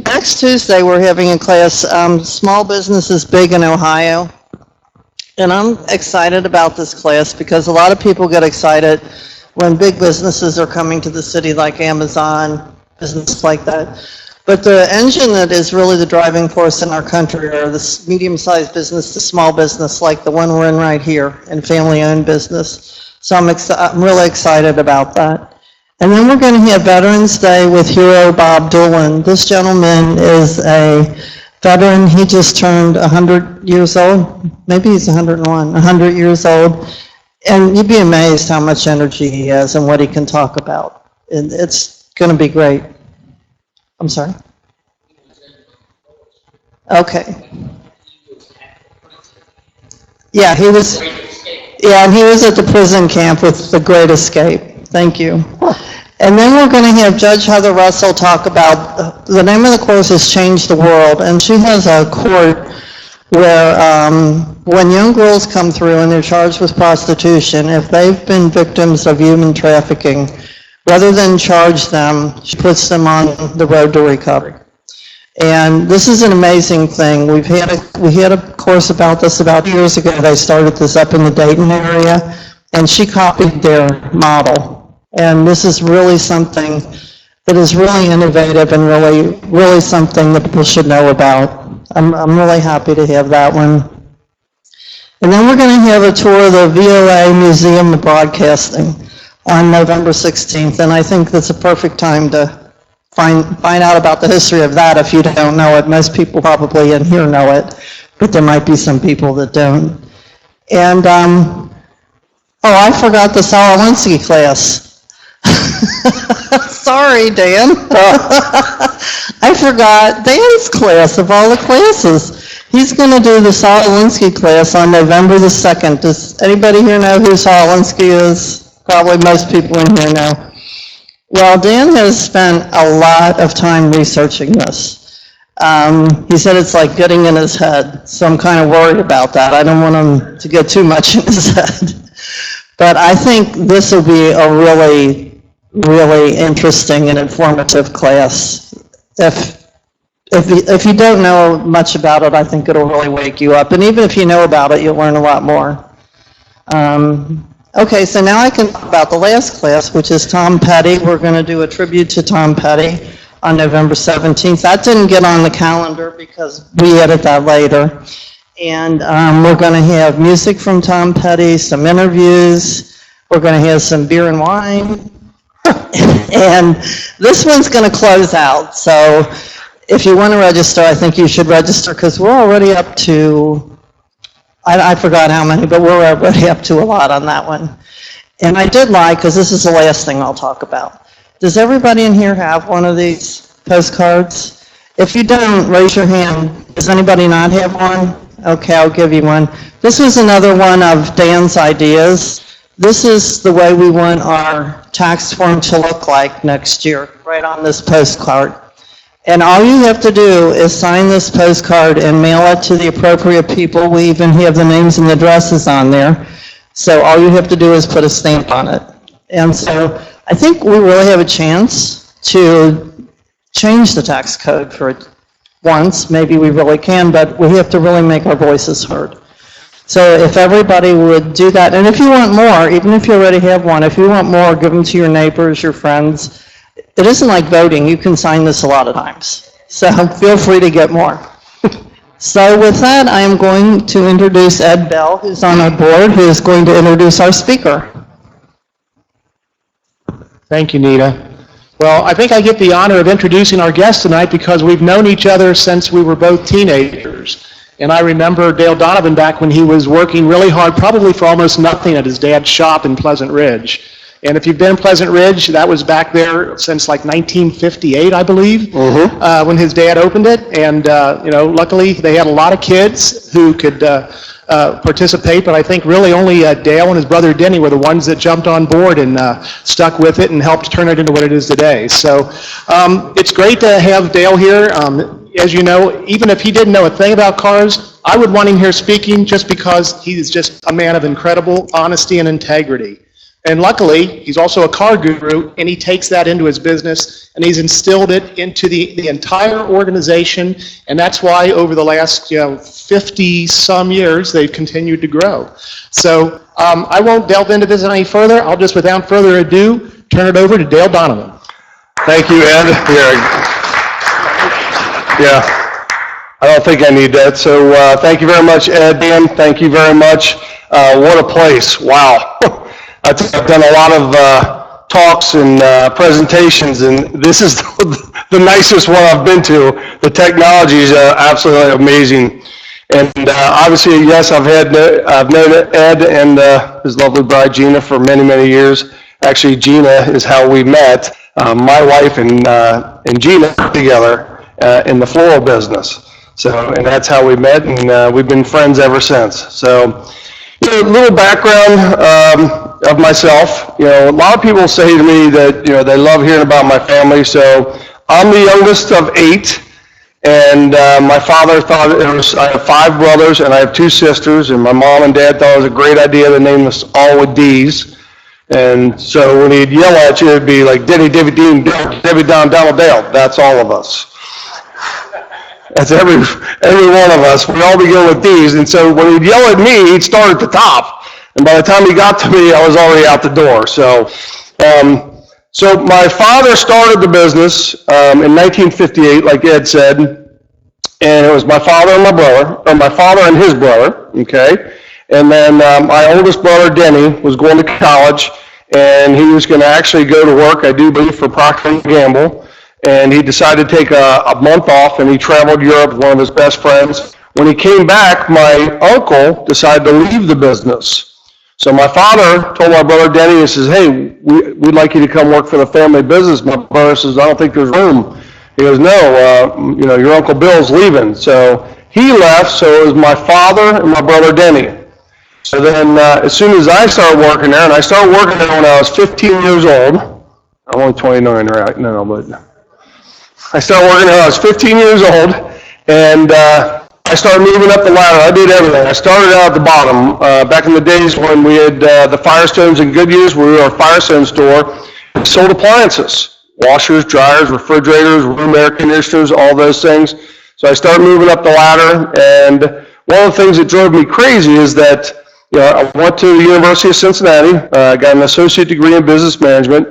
Next Tuesday, we're having a class, Small Business is Big in Ohio. And I'm excited about this class because a lot of people get excited when big businesses are coming to the city like Amazon, business like that. But the engine that is really the driving force in our country are the medium-sized business to small business like the one we're in right here, and family-owned business. So I'm really excited about that. And then we're going to have Veterans Day with hero Bob Doolin. This gentleman is a veteran. He just turned 100 years old. Maybe he's 101, 100 years old. And you'd be amazed how much energy he has and what he can talk about. And it's going to be great. I'm sorry? Okay. Yeah, he was at the prison camp with The Great Escape. Thank you. And then we're going to have Judge Heather Russell talk about, the name of the course is Change the World, and she has a court where when young girls come through and they're charged with prostitution, if they've been victims of human trafficking, rather than charge them, she puts them on the road to recovery. And this is an amazing thing. We had a course about this about years ago. They started this up in the Dayton area, and she copied their model. And this is really something that is really innovative and really something that people should know about. I'm really happy to have that one. And then we're going to have a tour of the VOA Museum of Broadcasting on November 16th, and I think that's a perfect time to find out about the history of that if you don't know it. Most people probably in here know it, but there might be some people that don't. And, I forgot the Saul Alinsky class. Sorry, Dan. I forgot Dan's class of all the classes. He's going to do the Saul Alinsky class on November the 2nd. Does anybody here know who Saul Alinsky is? Probably most people in here know. Well, Dan has spent a lot of time researching this. He said it's like getting in his head, so I'm kind of worried about that. I don't want him to get too much in his head. But I think this will be a really interesting and informative class. If you don't know much about it, I think it'll really wake you up. And even if you know about it, you'll learn a lot more. Okay, so now I can talk about the last class, which is Tom Petty. We're going to do a tribute to Tom Petty on November 17th. That didn't get on the calendar because we edit that later. And we're going to have music from Tom Petty, some interviews. We're going to have some beer and wine. And this one's going to close out. So if you want to register, I think you should register because we're already up to, I forgot how many, but we're already up to a lot on that one. And I did lie because this is the last thing I'll talk about. Does everybody in here have one of these postcards? If you don't, raise your hand. Does anybody not have one? Okay, I'll give you one. This was another one of Dan's ideas. This is the way we want our tax form to look like next year, right on this postcard. And all you have to do is sign this postcard and mail it to the appropriate people. We even have the names and addresses on there. So all you have to do is put a stamp on it. And so I think we really have a chance to change the tax code for it once. Maybe we really can, but we have to really make our voices heard. So if everybody would do that, and if you want more, even if you already have one, if you want more, give them to your neighbors, your friends. It isn't like voting. You can sign this a lot of times. So feel free to get more. So with that, I am going to introduce Ed Bell, who's on our board, who is going to introduce our speaker. Thank you, Nita. Well, I think I get the honor of introducing our guest tonight because we've known each other since we were both teenagers. And I remember Dale Donovan back when he was working really hard, probably for almost nothing at his dad's shop in Pleasant Ridge. And if you've been in Pleasant Ridge, that was back there since like 1958, I believe, when his dad opened it. And, luckily they had a lot of kids who could participate, but I think really only Dale and his brother Denny were the ones that jumped on board and stuck with it and helped turn it into what it is today. So it's great to have Dale here. As you know, even if he didn't know a thing about cars, I would want him here speaking just because he's just a man of incredible honesty and integrity. And luckily, he's also a car guru, and he takes that into his business, and he's instilled it into the entire organization, and that's why over the last 50-some years, they've continued to grow. So I won't delve into this any further. I'll just, without further ado, turn it over to Dale Donovan. Thank you, Ed. Yeah, I don't think I need that. So thank you very much, Ed. Dan, thank you very much. What a place. Wow. I've done a lot of talks and presentations, and this is the nicest one I've been to. The technology is absolutely amazing. And obviously, yes, I've known Ed and his lovely bride, Gina, for many, many years. Actually, Gina is how we met. My wife and Gina together in the floral business. So, and that's how we met, and we've been friends ever since. So, a little background of myself. A lot of people say to me that they love hearing about my family. So, I'm the youngest of 8, and my father thought I have 5 brothers and I have 2 sisters, and my mom and dad thought it was a great idea to name us all with D's. And so when he'd yell at you, it'd be like Denny, David, Dean, Debbie, Don, Donald, Dale. That's all of us. That's every one of us. We all begin with D's. And so when he'd yell at me, he'd start at the top. And by the time he got to me, I was already out the door. So, so my father started the business in 1958, like Ed said. And it was my father and my brother, or my father and his brother, okay? And then my oldest brother, Denny, was going to college, and he was going to actually go to work, I do believe, for Procter & Gamble. And he decided to take a month off, and he traveled Europe with one of his best friends. When he came back, my uncle decided to leave the business. So my father told my brother Denny, he says, hey, we'd like you to come work for the family business. My brother says, I don't think there's room. He goes, no, your Uncle Bill's leaving. So he left, so it was my father and my brother Denny. So then as soon as I started working there, and I started working there when I was 15 years old. I'm only 29 right now, but I started working there when I was 15 years old, and I started moving up the ladder. I did everything. I started out at the bottom. Back in the days when we had the Firestones and Goodyear's, we were a Firestone store. We sold appliances, washers, dryers, refrigerators, room air conditioners, all those things. So I started moving up the ladder, and one of the things that drove me crazy is that I went to the University of Cincinnati, got an associate degree in business management.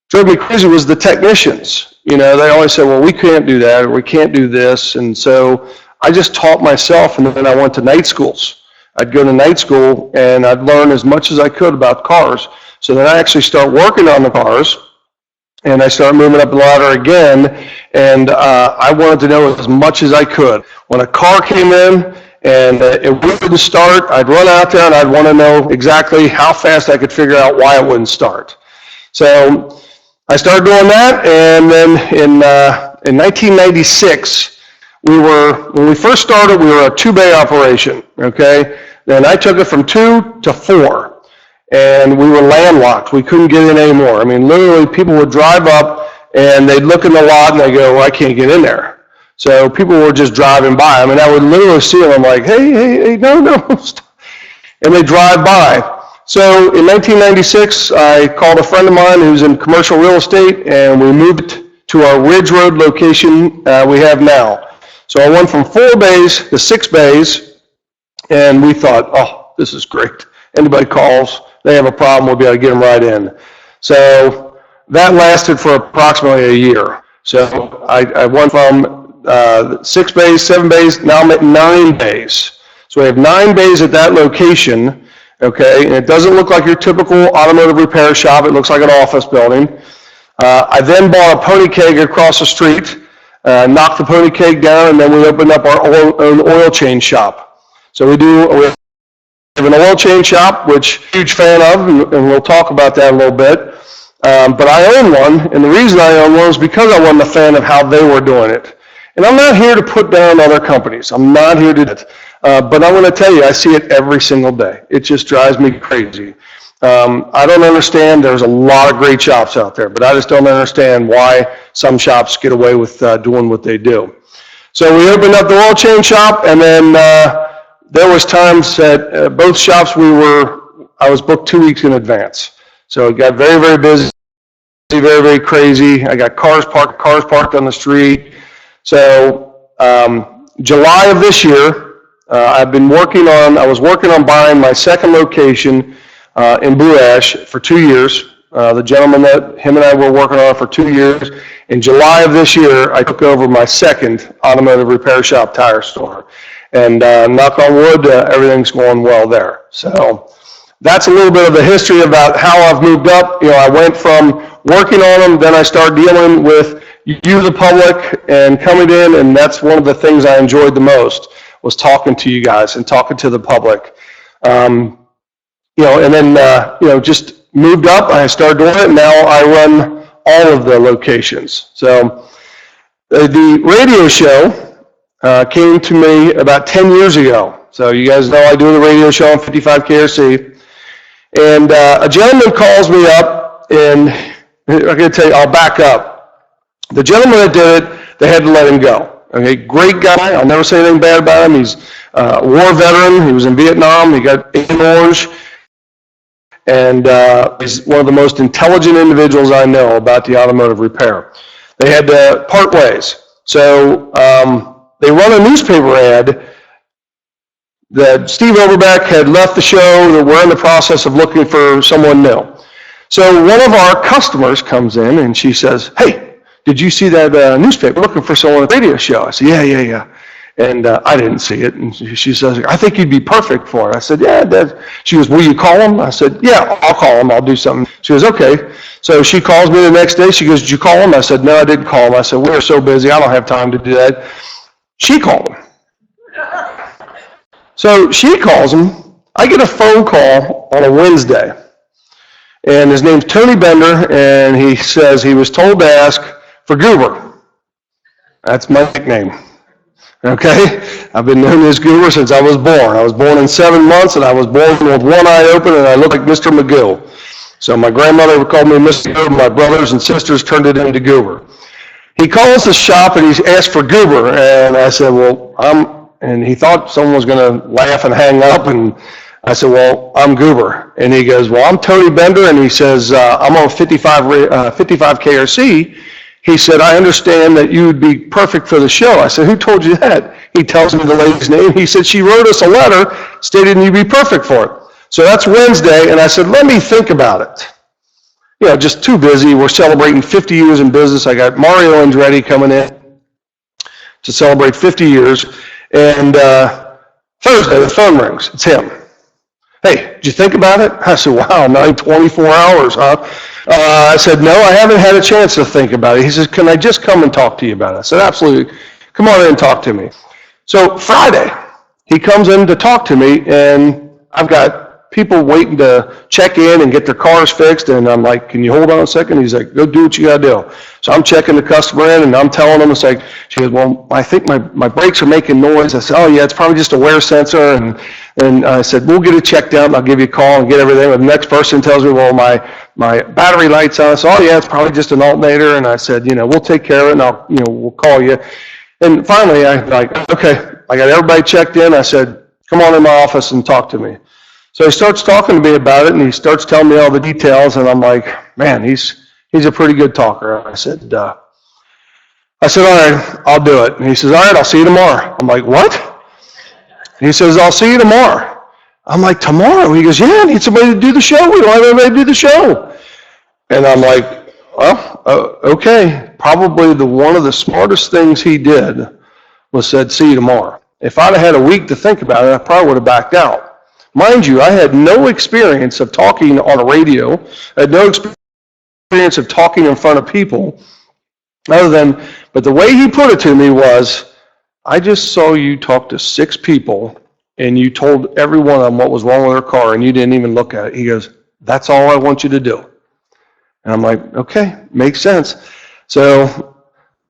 Drove me crazy was the technicians. They always say, well, we can't do that, or we can't do this. And so I just taught myself, and then I went to night schools. I'd go to night school, and I'd learn as much as I could about cars. So then I actually start working on the cars, and I started moving up the ladder again, and I wanted to know as much as I could. When a car came in, and it wouldn't start, I'd run out there and I'd want to know exactly how fast I could figure out why it wouldn't start. So I started doing that, and then in 1996, when we first started, we were a 2-bay operation, okay? Then I took it from 2 to 4, and we were landlocked. We couldn't get in anymore. I mean, literally, people would drive up, and they'd look in the lot, and they'd go, well, I can't get in there. So people were just driving by. I mean, I would literally see them. I'm like, hey, no. And they drive by. So in 1996, I called a friend of mine who's in commercial real estate, and we moved to our Ridge Road location we have now. So I went from 4 bays to 6 bays, and we thought, oh, this is great. Anybody calls, they have a problem, we'll be able to get them right in. So that lasted for approximately a year. So I went from 6 bays, 7 bays, now I'm at 9 bays. So we have 9 bays at that location, okay, and it doesn't look like your typical automotive repair shop. It looks like an office building. I then bought a pony keg across the street, knocked the pony keg down, and then we opened up our own oil change shop. So we have an oil change shop, which I'm a huge fan of, and we'll talk about that a little bit. But I own one, and the reason I own one is because I wasn't a fan of how they were doing it. And I'm not here to put down other companies. I'm not here to do that. But I'm going to tell you, I see it every single day. It just drives me crazy. I don't understand. There's a lot of great shops out there, but I just don't understand why some shops get away with doing what they do. So we opened up the oil change shop, and then there was times at both shops I was booked 2 weeks in advance. So it got very, very busy, very, very crazy. I got cars parked on the street. So July of this year, I was working on buying my second location in Blue Ash for 2 years. The gentleman that him and I were working on for 2 years. In July of this year, I took over my second automotive repair shop tire store. And knock on wood, everything's going well there. So that's a little bit of the history about how I've moved up. I went from working on them, then I started dealing with you, the public, and coming in, and that's one of the things I enjoyed the most, was talking to you guys and talking to the public. And then, just moved up. I started doing it. Now I run all of the locations. So the radio show came to me about 10 years ago. So you guys know I do the radio show on 55 KRC. And a gentleman calls me up, and I'm going to tell you, I'll back up. The gentleman that did it, they had to let him go. Okay, great guy. I'll never say anything bad about him. He's a war veteran. He was in Vietnam. He got Agent Orange. And he's one of the most intelligent individuals I know about the automotive repair. They had to part ways. So they run a newspaper ad that Steve Overbeck had left the show, that we're in the process of looking for someone new. So one of our customers comes in and she says, "Hey, did you see that newspaper looking for someone at the radio show?" I said, yeah. And I didn't see it. And she says, "I think you'd be perfect for it." I said, "Yeah, Dad." She goes, "Will you call him?" I said, "Yeah, I'll call him. I'll do something." She goes, "Okay." So she calls me the next day. She goes, "Did you call him?" I said, "No, I didn't call him." I said, "We're so busy. I don't have time to do that." She called him. So she calls him. I get a phone call on a Wednesday. And his name's Tony Bender, and he says he was told to ask for Goober. That's my nickname. Okay? I've been known as Goober since I was born. I was born in 7 months, and I was born with one eye open, and I look like Mr. Magoo. So my grandmother called me Mr. Goober. My brothers and sisters turned it into Goober. He calls the shop, and he asked for Goober, and I said, and he thought someone was going to laugh and hang up, and I said, "Well, I'm Goober." And he goes, "Well, I'm Tony Bender," and he says, "I'm on 55 KRC. He said, "I understand that you would be perfect for the show." I said, "Who told you that?" He tells me the lady's name. He said, "She wrote us a letter stating you'd be perfect for it." So that's Wednesday, and I said, "Let me think about it." Just too busy. We're celebrating 50 years in business. I got Mario Andretti coming in to celebrate 50 years. And Thursday, the phone rings. It's him. "Hey, did you think about it?" I said, "Wow, 24 hours, huh?" I said, "No, I haven't had a chance to think about it." He says, "Can I just come and talk to you about it?" I said, "Absolutely. Come on in and talk to me." So Friday, he comes in to talk to me, and I've got people waiting to check in and get their cars fixed, and I'm like, "Can you hold on a second?" He's like, "Go do what you got to do." So I'm checking the customer in, and I'm telling them, it's like, she goes, "Well, I think my brakes are making noise." I said, "Oh, yeah, it's probably just a wear sensor." And I said, "We'll get it checked out, and I'll give you a call and get everything." And the next person tells me, "Well, my battery light's on." I said, "Oh, yeah, it's probably just an alternator." And I said, "We'll take care of it, and we'll call you." And finally, okay, I got everybody checked in. I said, "Come on in my office and talk to me." So he starts talking to me about it, and he starts telling me all the details, and I'm like, "Man, he's a pretty good talker." I said, "All right, I'll do it." And he says, "All right, I'll see you tomorrow." I'm like, "What?" He says, "I'll see you tomorrow." I'm like, "Tomorrow?" He goes, "Yeah, I need somebody to do the show. We don't have anybody to do the show." And I'm like, "Well, okay." Probably one of the smartest things he did was said, "See you tomorrow." If I'd have had a week to think about it, I probably would have backed out. Mind you, I had no experience of talking on a radio. I had no experience of talking in front of people, but the way he put it to me was, "I just saw you talk to 6 people, and you told every one of them what was wrong with their car, and you didn't even look at it." He goes, "That's all I want you to do." And I'm like, "Okay, makes sense." So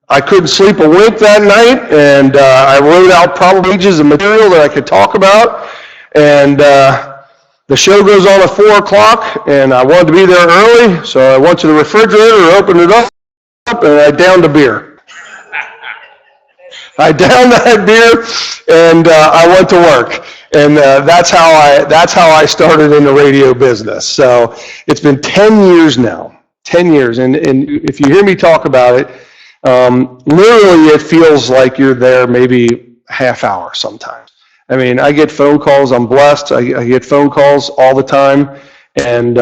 I couldn't sleep a wink that night, and I wrote out probably pages of material that I could talk about. And the show goes on at 4 o'clock, and I wanted to be there early, so I went to the refrigerator, opened it up, and I downed a beer. I downed that beer, and I went to work. And that's how I started in the radio business. So it's been 10 years now, 10 years. And if you hear me talk about it, literally it feels like you're there maybe half hour sometimes. I mean, I get phone calls. I'm blessed. I get phone calls all the time. And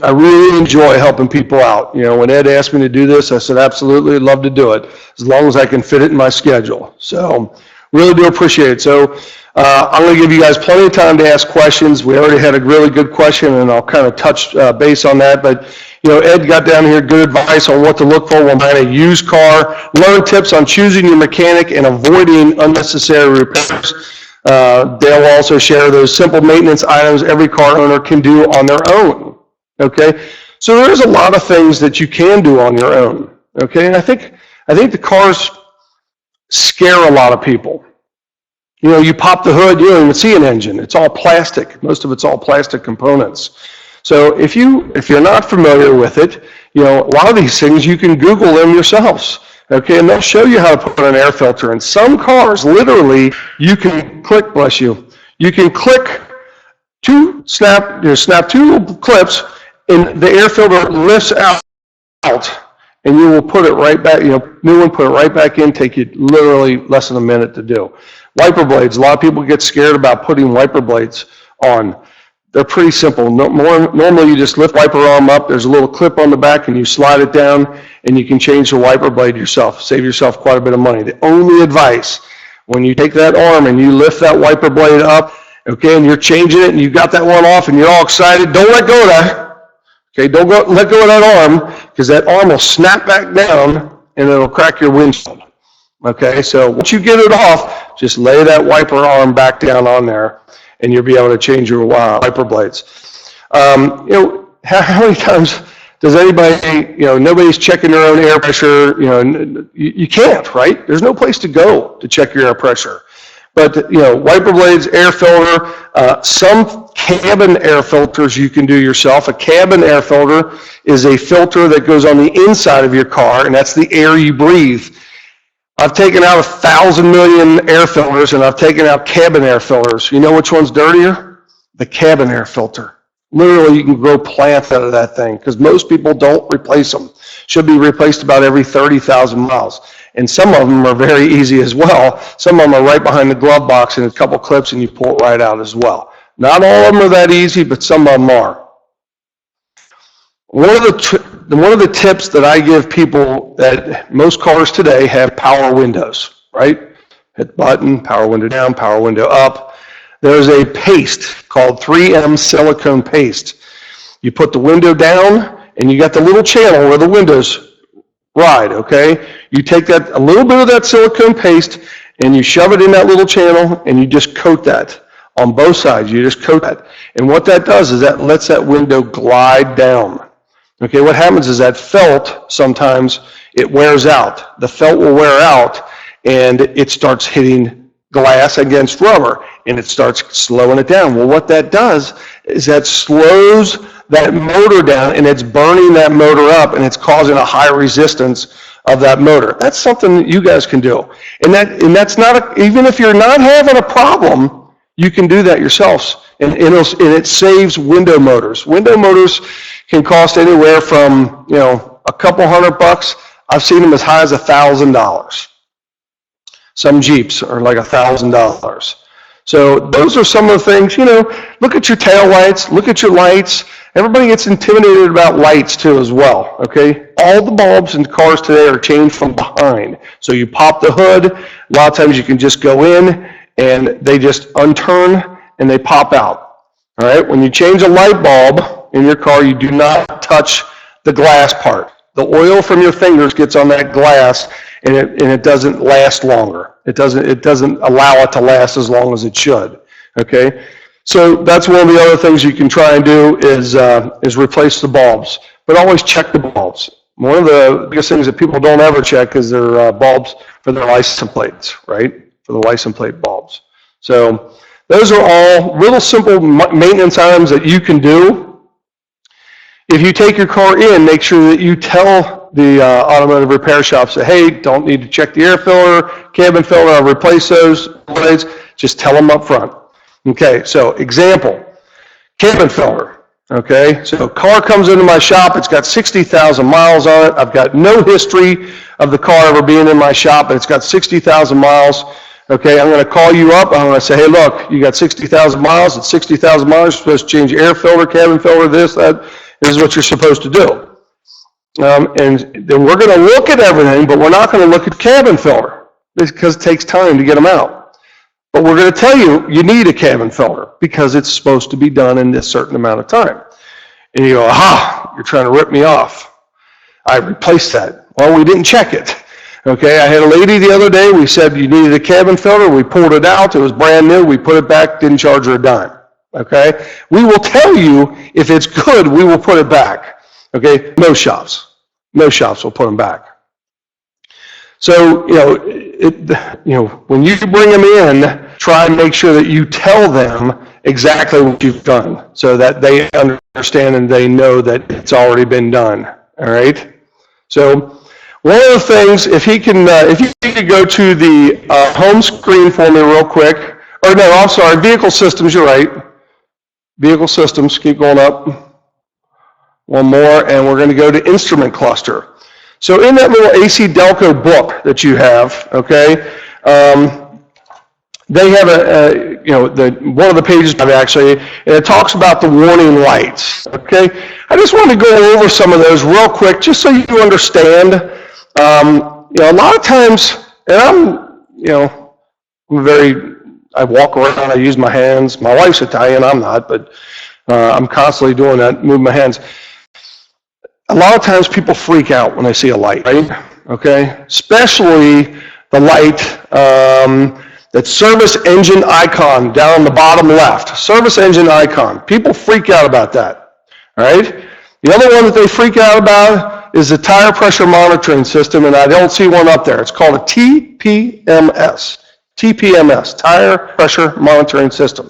I really enjoy helping people out. You know, when Ed asked me to do this, I said, absolutely, I'd love to do it, as long as I can fit it in my schedule. So really do appreciate it. So I'm going to give you guys plenty of time to ask questions. We already had a really good question, and I'll kind of touch base on that. But, you know, Ed got down here good advice on what to look for when buying a used car, learn tips on choosing your mechanic and avoiding unnecessary repairs. Dale will also share those simple maintenance items every car owner can do on their own. Okay, so there's a lot of things that you can do on your own. Okay, and I think the cars scare a lot of people. You know, you pop the hood, you don't even see an engine. It's all plastic. Most of it's all plastic components. So if you're not familiar with it, you know, a lot of these things you can Google them yourselves. Okay, and they'll show you how to put an air filter. In some cars, literally, you can click. Bless you. You can click snap two little clips, and the air filter lifts out, and you will put it right back, you know, new one, put it right back in, take you literally less than a minute to do. Wiper blades, a lot of people get scared about putting wiper blades on. They're pretty simple. Normally you just lift wiper arm up, there's a little clip on the back, and you slide it down, and you can change the wiper blade yourself, save yourself quite a bit of money. The only advice, when you take that arm and you lift that wiper blade up, okay, and you're changing it, and you got that one off, and you're all excited, don't let go of that. Okay, don't let go of that arm, because that arm will snap back down, and it'll crack your windshield. Okay, so once you get it off, just lay that wiper arm back down on there, and you'll be able to change your wiper blades. You know, how many times does anybody, you know, nobody's checking their own air pressure, you know, you can't, right? There's no place to go to check your air pressure. But, you know, wiper blades, air filter, some cabin air filters you can do yourself. A cabin air filter is a filter that goes on the inside of your car, and that's the air you breathe. I've taken out 1,000 million air filters, and I've taken out cabin air filters. You know which one's dirtier? The cabin air filter. Literally, you can grow plants out of that thing, because most people don't replace them. Should be replaced about every 30,000 miles. And some of them are very easy as well. Some of them are right behind the glove box in a couple clips, and you pull it right out as well. Not all of them are that easy, but some of them are. One of the tips that I give people, that most cars today have power windows, right? Hit the button, power window down, power window up. There's a paste called 3M silicone paste. You put the window down, and you got the little channel where the windows ride, okay? You take a little bit of that silicone paste, and you shove it in that little channel, and you just coat that on both sides. You just coat that. And what that does is that lets that window glide down. Okay, what happens is that felt, sometimes it wears out. The felt will wear out, and it starts hitting glass against rubber, and it starts slowing it down. Well, what that does is that slows that motor down, and it's burning that motor up, and it's causing a high resistance of that motor. That's something that you guys can do. And that's not, even if you're not having a problem, you can do that yourselves. And it saves window motors. Window motors can cost anywhere from, you know, a couple $100. I've seen them as high as $1,000. Some Jeeps are like $1,000. So those are some of the things, you know, look at your tail lights, look at your lights. Everybody gets intimidated about lights too as well, okay? All the bulbs in cars today are changed from behind. So you pop the hood, a lot of times you can just go in and they just unturn and they pop out, all right? When you change a light bulb in your car, you do not touch the glass part. The oil from your fingers gets on that glass, and it doesn't last longer. It doesn't allow it to last as long as it should, okay? So that's one of the other things you can try and do is replace the bulbs, but always check the bulbs. One of the biggest things that people don't ever check is their bulbs for their license plates, right? For the license plate bulbs. So those are all little simple maintenance items that you can do. If you take your car in, make sure that you tell the automotive repair shops that, hey, don't need to check the air filter, cabin filter, I'll replace those blades. Just tell them up front. Okay, so example, cabin filter. Okay, so car comes into my shop, it's got 60,000 miles on it. I've got no history of the car ever being in my shop, but it's got 60,000 miles. Okay, I'm going to call you up. I'm going to say, hey, look, you got 60,000 miles. It's 60,000 miles. You're supposed to change air filter, cabin filter, this, that. This is what you're supposed to do. And then we're going to look at everything, but we're not going to look at cabin filter because it takes time to get them out. But we're going to tell you, you need a cabin filter because it's supposed to be done in this certain amount of time. And you go, aha, you're trying to rip me off. I replaced that. Well, we didn't check it. Okay, I had a lady the other day, we said you needed a cabin filter, we pulled it out, it was brand new, we put it back, didn't charge her a dime. Okay, we will tell you if it's good, we will put it back. Okay, most shops will put them back. So, when you bring them in, try and make sure that you tell them exactly what you've done so that they understand and they know that it's already been done. All right? So, one of the things, if you could go to the home screen for me real quick. Or no, I'm sorry, vehicle systems, you're right. Vehicle systems, keep going up. One more, and we're going to go to instrument cluster. So in that little AC Delco book that you have, okay, they have one of the pages actually, and it talks about the warning lights, okay? I just want to go over some of those real quick just so you understand. A lot of times, and I walk around, I use my hands. My wife's Italian, I'm not, but I'm constantly doing that, moving my hands. A lot of times people freak out when they see a light, right? Okay? Especially the light, that service engine icon down on the bottom left. Service engine icon. People freak out about that, all right? The other one that they freak out about is the tire pressure monitoring system, and I don't see one up there. It's called a TPMS. TPMS, tire pressure monitoring system.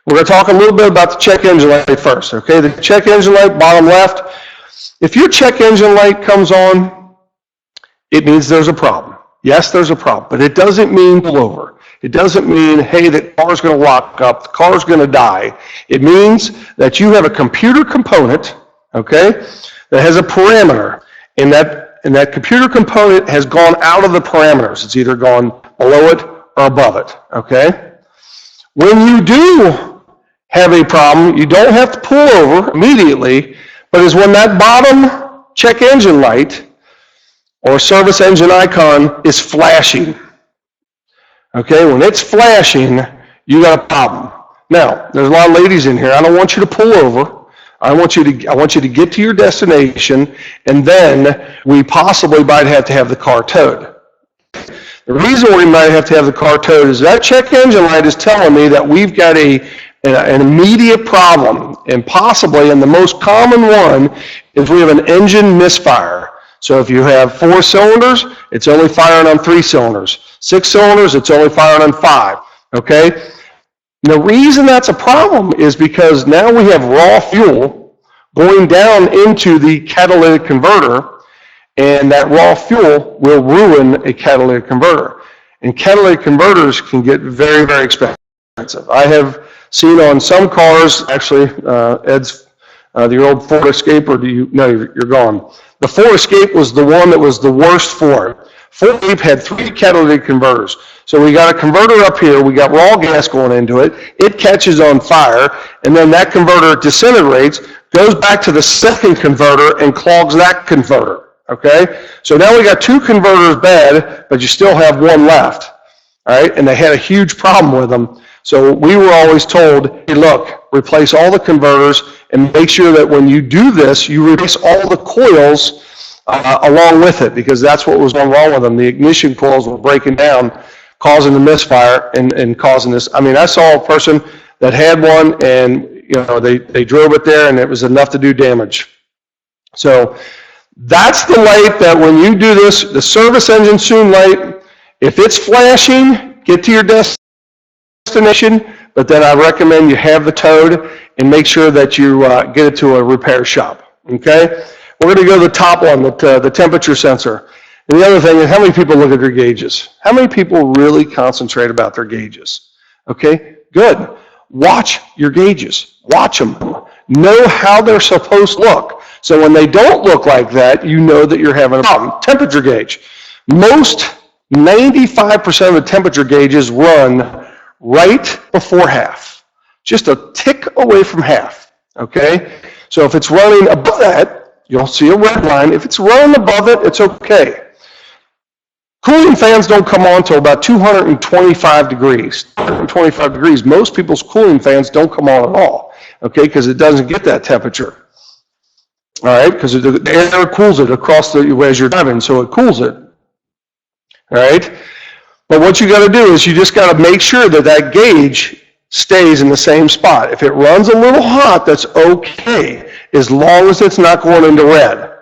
We're going to talk a little bit about the check engine light first, okay? The check engine light, bottom left. If your check engine light comes on, it means there's a problem. Yes, there's a problem, but it doesn't mean pull over. It doesn't mean, hey, the car's going to lock up, the car's going to die. It means that you have a computer component, okay, that has a parameter, and that computer component has gone out of the parameters. It's either gone below it or above it, okay? When you do have a problem, you don't have to pull over immediately, but it's when that bottom check engine light or service engine icon is flashing. Okay, when it's flashing, you got a problem. Now, there's a lot of ladies in here. I don't want you to pull over. I want you to get to your destination, and then we possibly might have to have the car towed. The reason we might have to have the car towed is that check engine light is telling me that we've got an immediate problem, and possibly, and the most common one, is we have an engine misfire. So if you have 4 cylinders, it's only firing on 3 cylinders. 6 cylinders, it's only firing on 5, okay? And the reason that's a problem is because now we have raw fuel going down into the catalytic converter, and that raw fuel will ruin a catalytic converter. And catalytic converters can get very, very expensive. I have seen on some cars, actually, Ed's, the old Ford Escape, or no, you're gone. The Ford Escape was the one that was the worst for it. Ford Escape had 3 catalytic converters. So we got a converter up here, we got raw gas going into it, it catches on fire, and then that converter disintegrates, goes back to the second converter and clogs that converter, okay? So now we got 2 converters bad, but you still have 1 left, all right? And they had a huge problem with them. So we were always told, hey, look, replace all the converters and make sure that when you do this, you replace all the coils along with it, because that's what was going wrong with them. The ignition coils were breaking down, causing the misfire and causing this. I mean, I saw a person that had one, and they drove it there, and it was enough to do damage. So that's the light that when you do this, the service engine soon light, if it's flashing, get to your destination, but then I recommend you have the towed and make sure that you get it to a repair shop, okay? We're going to go to the top one, the temperature sensor. And the other thing is, how many people look at their gauges? How many people really concentrate about their gauges? Okay, good. watch your gauges. Watch them. Know how they're supposed to look. So when they don't look like that, you know that you're having a problem. Temperature gauge. Most 95% of the temperature gauges run right before half. Just a tick away from half, okay? So if it's running above that, you'll see a red line. If it's running above it, it's okay. Cooling fans don't come on until about 225 degrees. 225 degrees, most people's cooling fans don't come on at all, okay, because it doesn't get that temperature. All right, because the air cools it across as you're driving, so it cools it. All right, but what you got to do is you just got to make sure that that gauge stays in the same spot. If it runs a little hot, that's okay, as long as it's not going into red.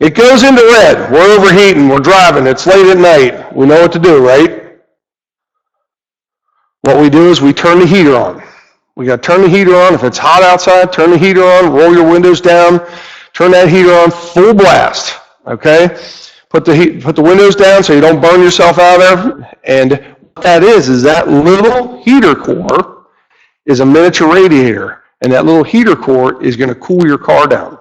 It goes into red. We're overheating. We're driving. It's late at night. We know what to do, right? What we do is we turn the heater on. We got to turn the heater on. If it's hot outside, turn the heater on. Roll your windows down. Turn that heater on full blast. Okay? Put the windows down so you don't burn yourself out there. And what that is that little heater core is a miniature radiator, and that little heater core is going to cool your car down,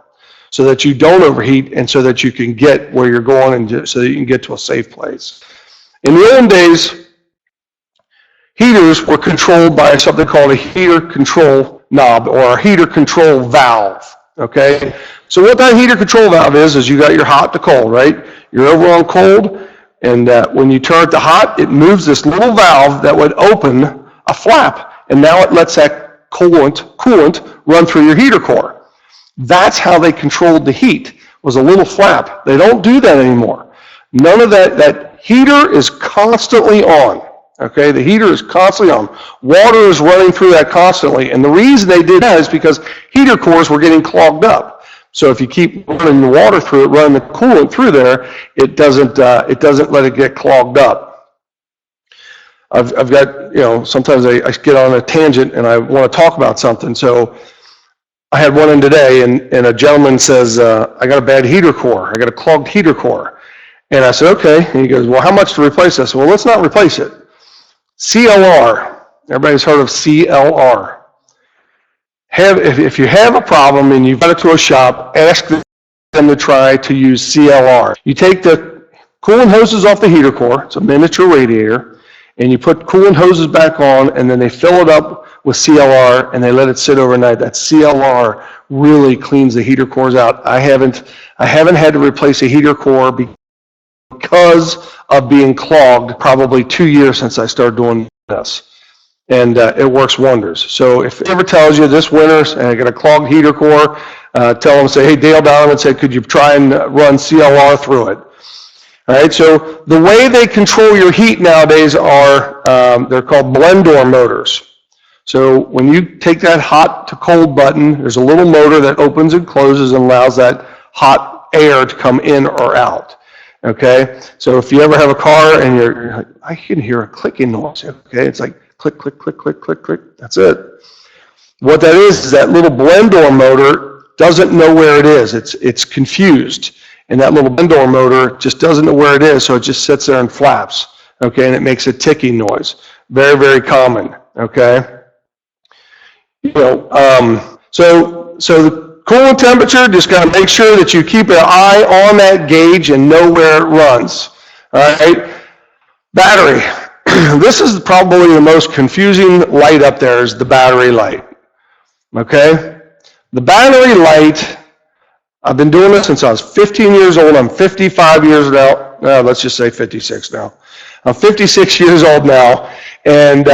so that you don't overheat and so that you can get where you're going and so that you can get to a safe place. In the old days, heaters were controlled by something called a heater control knob or a heater control valve, okay? So what that heater control valve is you got your hot to cold, right? You're over on cold, and when you turn it to hot, it moves this little valve that would open a flap, and now it lets that coolant run through your heater core. That's how they controlled the heat, was a little flap. They don't do that anymore. None of that heater is constantly on, okay? The heater is constantly on. Water is running through that constantly, and the reason they did that is because heater cores were getting clogged up. So if you keep running the water through it, running the coolant through there, it doesn't let it get clogged up. I've got, sometimes I get on a tangent and I want to talk about something, so I had one in today, and a gentleman says, I got a bad heater core. I got a clogged heater core. And I said, okay. And he goes, well, how much to replace this? Well, let's not replace it. CLR. Everybody's heard of CLR. If you have a problem and you've got it to a shop, ask them to try to use CLR. You take the coolant hoses off the heater core. It's a miniature radiator. And you put coolant hoses back on, and then they fill it up with CLR, and they let it sit overnight. That CLR really cleans the heater cores out. I haven't had to replace a heater core because of being clogged probably 2 years since I started doing this. And it works wonders. So if it ever tells you this winter, I got a clogged heater core, tell them, say, hey, Dale Donovan said, could you try and run CLR through it? All right, so the way they control your heat nowadays are, they're called blend door motors. So when you take that hot to cold button, there's a little motor that opens and closes and allows that hot air to come in or out. Okay, so if you ever have a car and you're like, I can hear a clicking noise. Okay, it's like click, click, click, click, click, click. That's it. What that is that little blend door motor doesn't know where it is. It's confused. And that little blend door motor just doesn't know where it is, so it just sits there and flaps, okay, and it makes a ticking noise. Very, very common, okay? So the coolant temperature, just got to make sure that you keep an eye on that gauge and know where it runs, all right? Battery. This is probably the most confusing light up there is the battery light, okay? The battery light, I've been doing this since I was 15 years old. I'm 55 years now. Let's just say 56 now. I'm 56 years old now, and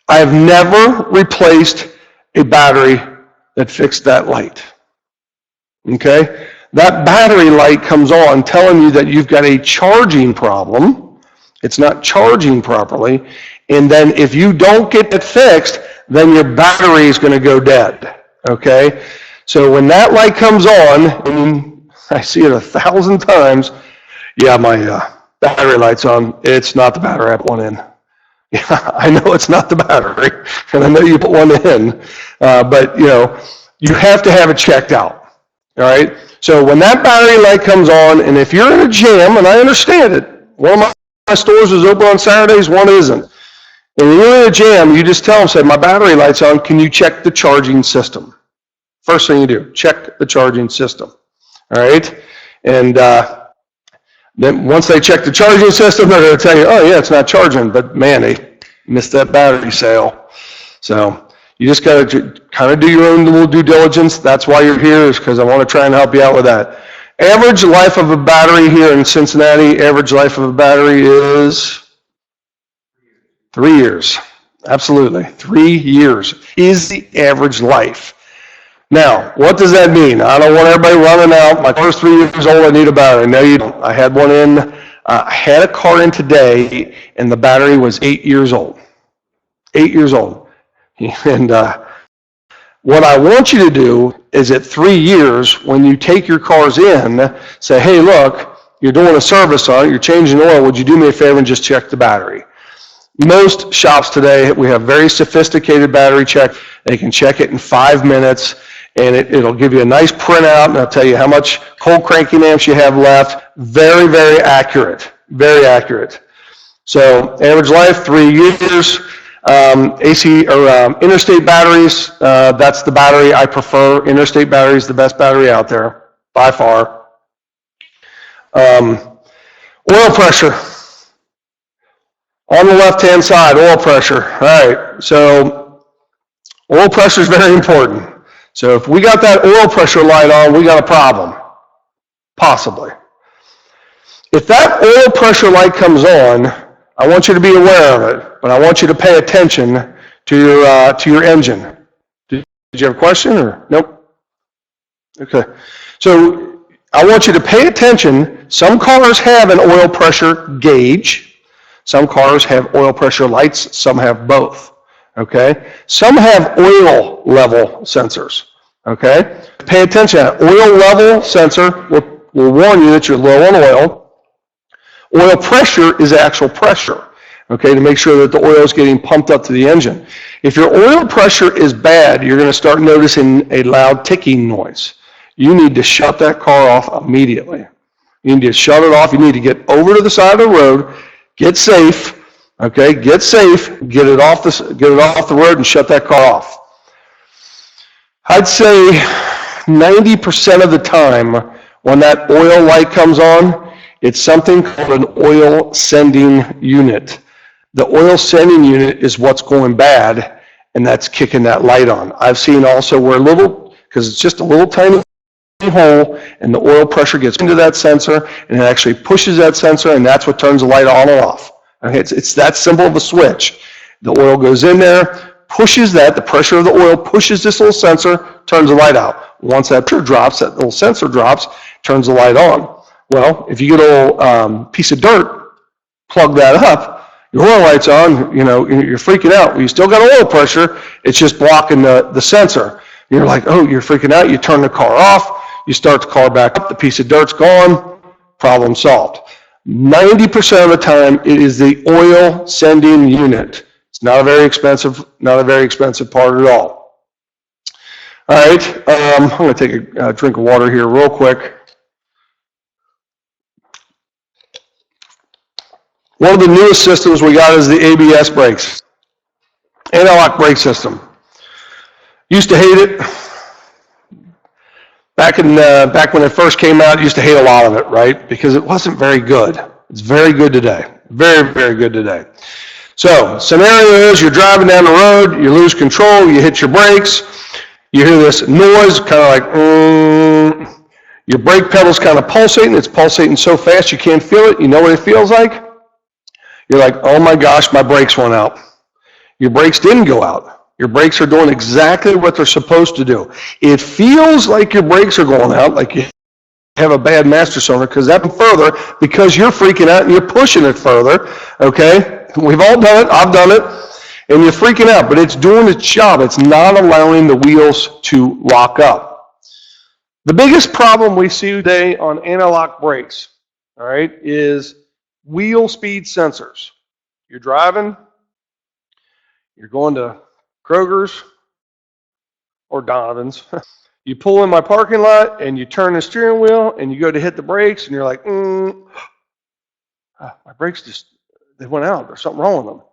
I've never replaced a battery that fixed that light. Okay? That battery light comes on telling you that you've got a charging problem. It's not charging properly. And then if you don't get it fixed, then your battery is going to go dead. Okay? So when that light comes on, and I see it 1,000 times, yeah, my battery light's on. It's not the battery I put one in. Yeah, I know it's not the battery, and I know you put one in, but you have to have it checked out. All right. So when that battery light comes on, and if you're in a jam, and I understand it, one of my stores is open on Saturdays, one isn't. And when you're in a jam, you just tell them, say, my battery light's on, can you check the charging system? First thing you do, check the charging system, all right? And then once they check the charging system, they're going to tell you, oh yeah, it's not charging, but man, they missed that battery sale. So you just got to kind of do your own little due diligence. That's why you're here, is because I want to try and help you out with that. Average life of a battery here in Cincinnati, average life of a battery is 3 years. Absolutely, 3 years is the average life. Now, what does that mean? I don't want everybody running out. My car's 3 years old, I need a battery. No, you don't. I had one in, I had a car in today, and the battery was 8 years old. 8 years old. And what I want you to do is at 3 years, when you take your cars in, say, hey, look, you're doing a service on it, you're changing oil, would you do me a favor and just check the battery? Most shops today, we have very sophisticated battery check. They can check it in 5 minutes, and it'll give you a nice printout, and it'll tell you how much cold cranking amps you have left. Very, very accurate. Very accurate. So average life, 3 years. AC or interstate batteries, that's the battery I prefer. Interstate battery is the best battery out there, by far. Oil pressure. On the left-hand side, oil pressure. All right, so oil pressure is very important. So if we got that oil pressure light on, we got a problem, possibly. If that oil pressure light comes on, I want you to be aware of it, but I want you to pay attention to your engine. Did you have a question or nope? Okay. So I want you to pay attention. Some cars have an oil pressure gauge. Some cars have oil pressure lights. Some have both. Okay. Some have oil level sensors. Okay. Pay attention. That oil level sensor will warn you that you're low on oil. Oil pressure is actual pressure, okay, to make sure that the oil is getting pumped up to the engine. If your oil pressure is bad, you're going to start noticing a loud ticking noise. You need to shut that car off immediately. You need to shut it off. You need to get over to the side of the road, get safe, okay, get safe, get it off the road and shut that car off. I'd say 90% of the time when that oil light comes on, it's something called an oil sending unit. The oil sending unit is what's going bad, and that's kicking that light on. I've seen also where because it's just a little tiny hole, and the oil pressure gets into that sensor, and it actually pushes that sensor, and that's what turns the light on or off. Okay, it's that simple of a switch. The oil goes in there, pushes the pressure of the oil pushes this little sensor, turns the light out. Once that pressure drops, that little sensor drops, turns the light on. Well, if you get a little piece of dirt, plug that up, your oil light's on, you're freaking out. Well, you still got oil pressure, it's just blocking the sensor. You're like, oh, you're freaking out, you turn the car off, you start the car back up, the piece of dirt's gone, problem solved. 90% of the time, it is the oil sending unit. It's not a very expensive part at all. All right, I'm going to take a drink of water here real quick. One of the newest systems we got is the ABS brakes, anti-lock brake system. Used to hate it. Back when it first came out, used to hate a lot of it, right? Because it wasn't very good. It's very good today. Very, very good today. So, scenario is you're driving down the road, you lose control, you hit your brakes, you hear this noise, kind of like, your brake pedal's kind of pulsating. It's pulsating so fast you can't feel it. You know what it feels like? You're like, oh my gosh, my brakes went out. Your brakes didn't go out. Your brakes are doing exactly what they're supposed to do. It feels like your brakes are going out, like you have a bad master cylinder, because that's further, because you're freaking out and you're pushing it further, okay? We've all done it, I've done it, and you're freaking out, but it's doing its job. It's not allowing the wheels to lock up. The biggest problem we see today on anti-lock brakes, all right, is wheel speed sensors. You're driving, you're going to Kroger's or Donovan's. You pull in my parking lot and you turn the steering wheel and you go to hit the brakes and you're like, my brakes they went out. There's something wrong with them.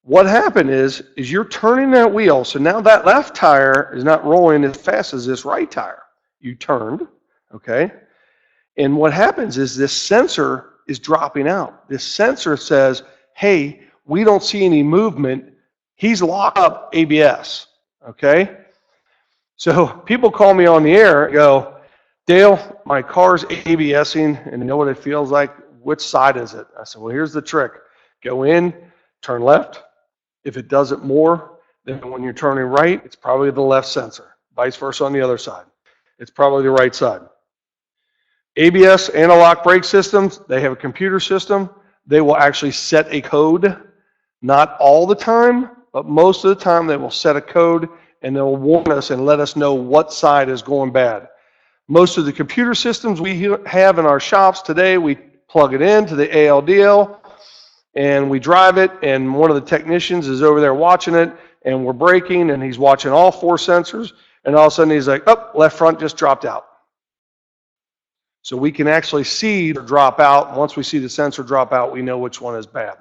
what happened is you're turning that wheel, so now that left tire is not rolling as fast as this right tire. You turned, okay? And what happens is this sensor is dropping out. This sensor says, hey, we don't see any movement. He's locked up ABS, okay? So people call me on the air and go, Dale, my car's ABSing and I know what it feels like. Which side is it? I said, well, here's the trick. Go in, turn left. If it does it more, then when you're turning right, it's probably the left sensor. Vice versa on the other side. It's probably the right side. ABS, anti-lock brake systems, they have a computer system. They will actually set a code, not all the time, but most of the time they will set a code and they'll warn us and let us know what side is going bad. Most of the computer systems we have in our shops today, we plug it into the ALDL and we drive it, and one of the technicians is over there watching it, and we're braking and he's watching all 4 sensors, and all of a sudden he's like, oh, left front just dropped out. So we can actually see the drop out. Once we see the sensor drop out, we know which one is bad.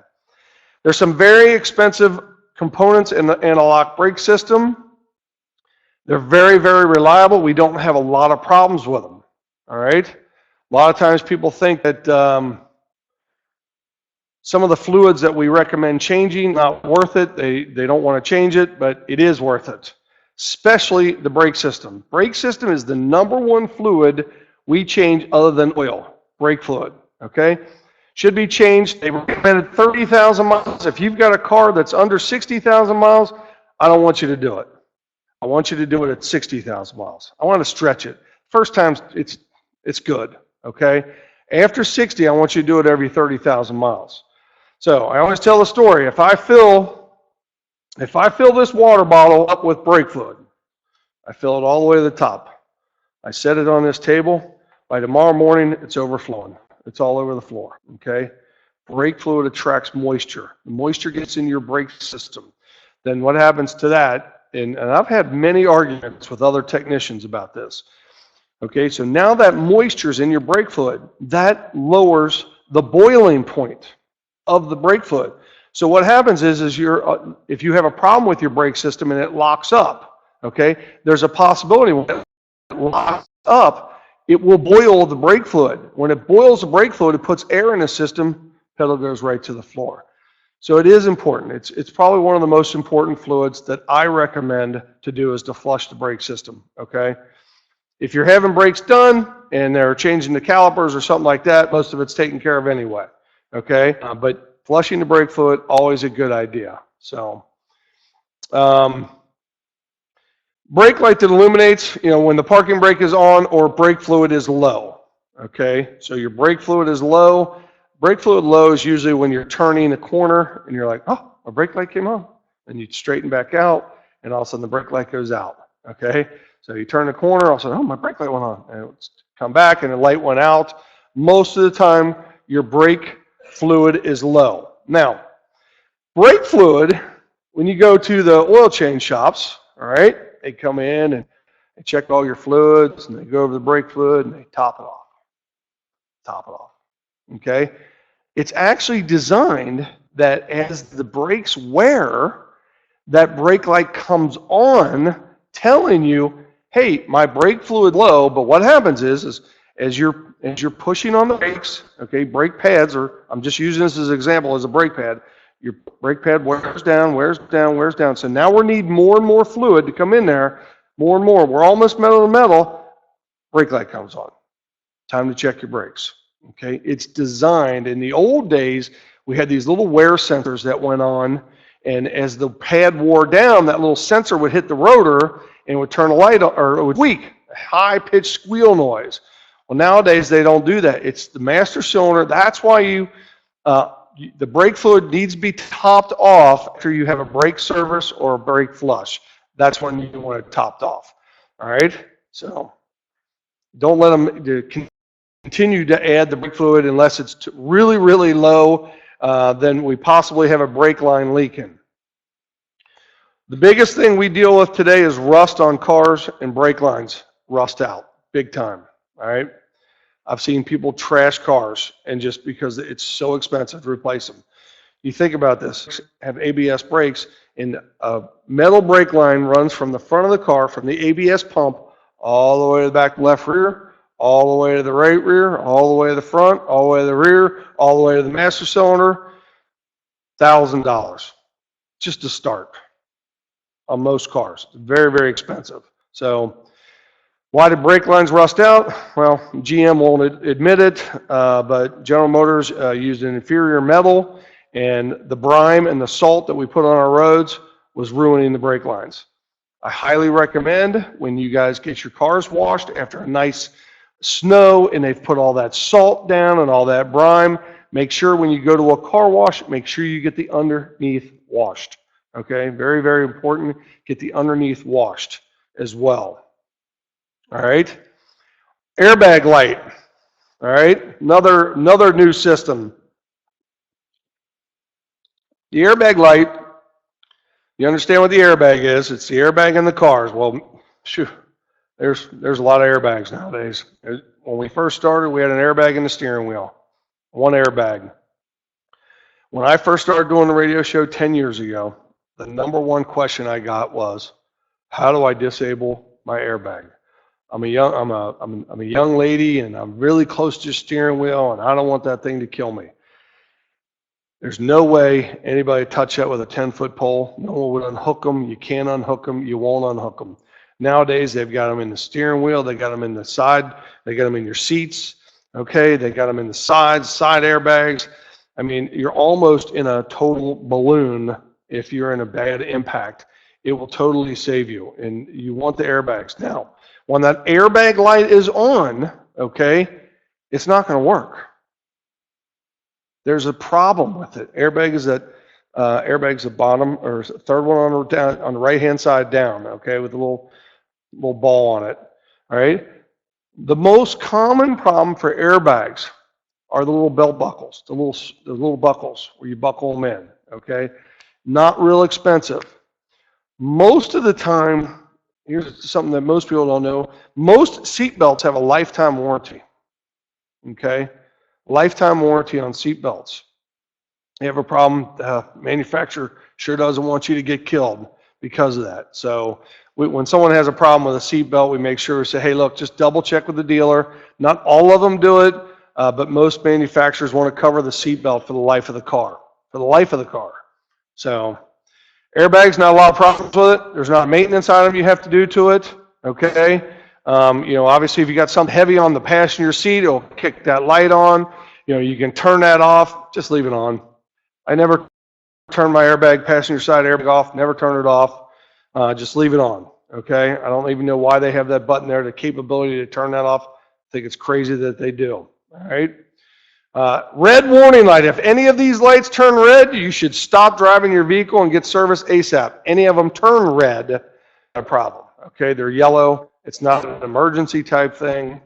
There's some very expensive components in the anti-lock brake system. They're very, very reliable. We don't have a lot of problems with them. All right? A lot of times people think that some of the fluids that we recommend changing, not worth it. They don't want to change it, but it is worth it. Especially the brake system. Brake system is the #1 fluid we change other than oil, brake fluid, okay? Should be changed. They recommended 30,000 miles. If you've got a car that's under 60,000 miles, I don't want you to do it. I want you to do it at 60,000 miles. I want to stretch it. First time, it's good, okay? After 60, I want you to do it every 30,000 miles. So I always tell the story. If I fill this water bottle up with brake fluid, I fill it all the way to the top. I set it on this table. By tomorrow morning, it's overflowing. It's all over the floor, okay? Brake fluid attracts moisture. The moisture gets in your brake system. Then what happens to that, and I've had many arguments with other technicians about this, okay? So now that moisture's in your brake fluid, that lowers the boiling point of the brake fluid. So what happens is if you have a problem with your brake system and it locks up, okay, there's a possibility when it locks up, it will boil the brake fluid. When it boils the brake fluid, it puts air in the system, pedal goes right to the floor. So it is important. It's probably one of the most important fluids that I recommend to do is to flush the brake system, okay? If you're having brakes done and they're changing the calipers or something like that, most of it's taken care of anyway, okay? But flushing the brake fluid, always a good idea. So, brake light that illuminates, when the parking brake is on or brake fluid is low, okay? So your brake fluid is low. Brake fluid low is usually when you're turning a corner and you're like, oh, my brake light came on. And you straighten back out and all of a sudden the brake light goes out, okay? So you turn the corner, all of a sudden, oh, my brake light went on. And it's come back and the light went out. Most of the time, your brake fluid is low. Now, brake fluid, when you go to the oil change shops, all right, they come in and they check all your fluids and they go over the brake fluid and they top it off. Top it off. Okay? It's actually designed that as the brakes wear, that brake light comes on telling you, hey, my brake fluid low, but what happens is as you're pushing on the brakes, okay, brake pads, or I'm just using this as an example as a brake pad, your brake pad wears down, wears down, wears down. So now we need more and more fluid to come in there, more and more. We're almost metal to metal, brake light comes on. Time to check your brakes, okay? It's designed, in the old days, we had these little wear sensors that went on, and as the pad wore down, that little sensor would hit the rotor and it would turn a light on, or it would squeak, a high-pitched squeal noise. Well, nowadays they don't do that. It's the master cylinder. That's why the brake fluid needs to be topped off after you have a brake service or a brake flush. That's when you want it topped off. All right? So don't let them continue to add the brake fluid unless it's really, really low. Then we possibly have a brake line leaking. The biggest thing we deal with today is rust on cars and brake lines rust out big time. All right? I've seen people trash cars, and just because it's so expensive to replace them. You think about this, have ABS brakes, and a metal brake line runs from the front of the car, from the ABS pump, all the way to the back left rear, all the way to the right rear, all the way to the front, all the way to the rear, all the way to the master cylinder. $1,000 just to start on most cars. Very, very expensive. So why did brake lines rust out? Well, GM won't admit it, but General Motors used an inferior metal, and the brine and the salt that we put on our roads was ruining the brake lines. I highly recommend when you guys get your cars washed after a nice snow and they've put all that salt down and all that brine, make sure when you go to a car wash, make sure you get the underneath washed. Okay, very, very important. Get the underneath washed as well. All right, airbag light. All right, another new system. The airbag light, you understand what the airbag is. It's the airbag in the cars. Well, shoot, there's a lot of airbags nowadays. When we first started, we had an airbag in the steering wheel. One airbag. When I first started doing the radio show 10 years ago, the number one question I got was, how do I disable my airbag? I'm a young lady and I'm really close to the steering wheel and I don't want that thing to kill me. There's no way anybody touch that with a 10-foot pole. No one would unhook them. You can't unhook them. You won't unhook them. Nowadays, they've got them in the steering wheel. They got them in the side. They got them in your seats. Okay, they got them in the side airbags. I mean, you're almost in a total balloon if you're in a bad impact. It will totally save you, and you want the airbags. Now, when that airbag light is on, okay, it's not going to work. There's a problem with it. Airbag's the bottom or third one on the right-hand side down, okay, with a little ball on it. All right. The most common problem for airbags are the little belt buckles, the little buckles where you buckle them in. Okay, not real expensive. Most of the time, here's something that most people don't know: most seat belts have a lifetime warranty. Okay. Lifetime warranty on seat belts. You have a problem, the manufacturer sure doesn't want you to get killed because of that. So when someone has a problem with a seat belt, we make sure we say, hey, look, just double check with the dealer. Not all of them do it, but most manufacturers want to cover the seat belt for the life of the car. For the life of the car. So airbags, not a lot of problems with it. There's not a maintenance item you have to do to it. Okay. Obviously, if you got something heavy on the passenger seat, it'll kick that light on. You can turn that off. Just leave it on. I never turn my airbag, passenger side airbag off. Never turn it off. Just leave it on. Okay. I don't even know why they have that button there, the capability to turn that off. I think it's crazy that they do. All right. Red warning light. If any of these lights turn red, you should stop driving your vehicle and get service ASAP. Any of them turn red, a problem. Okay. They're yellow. It's not an emergency type thing.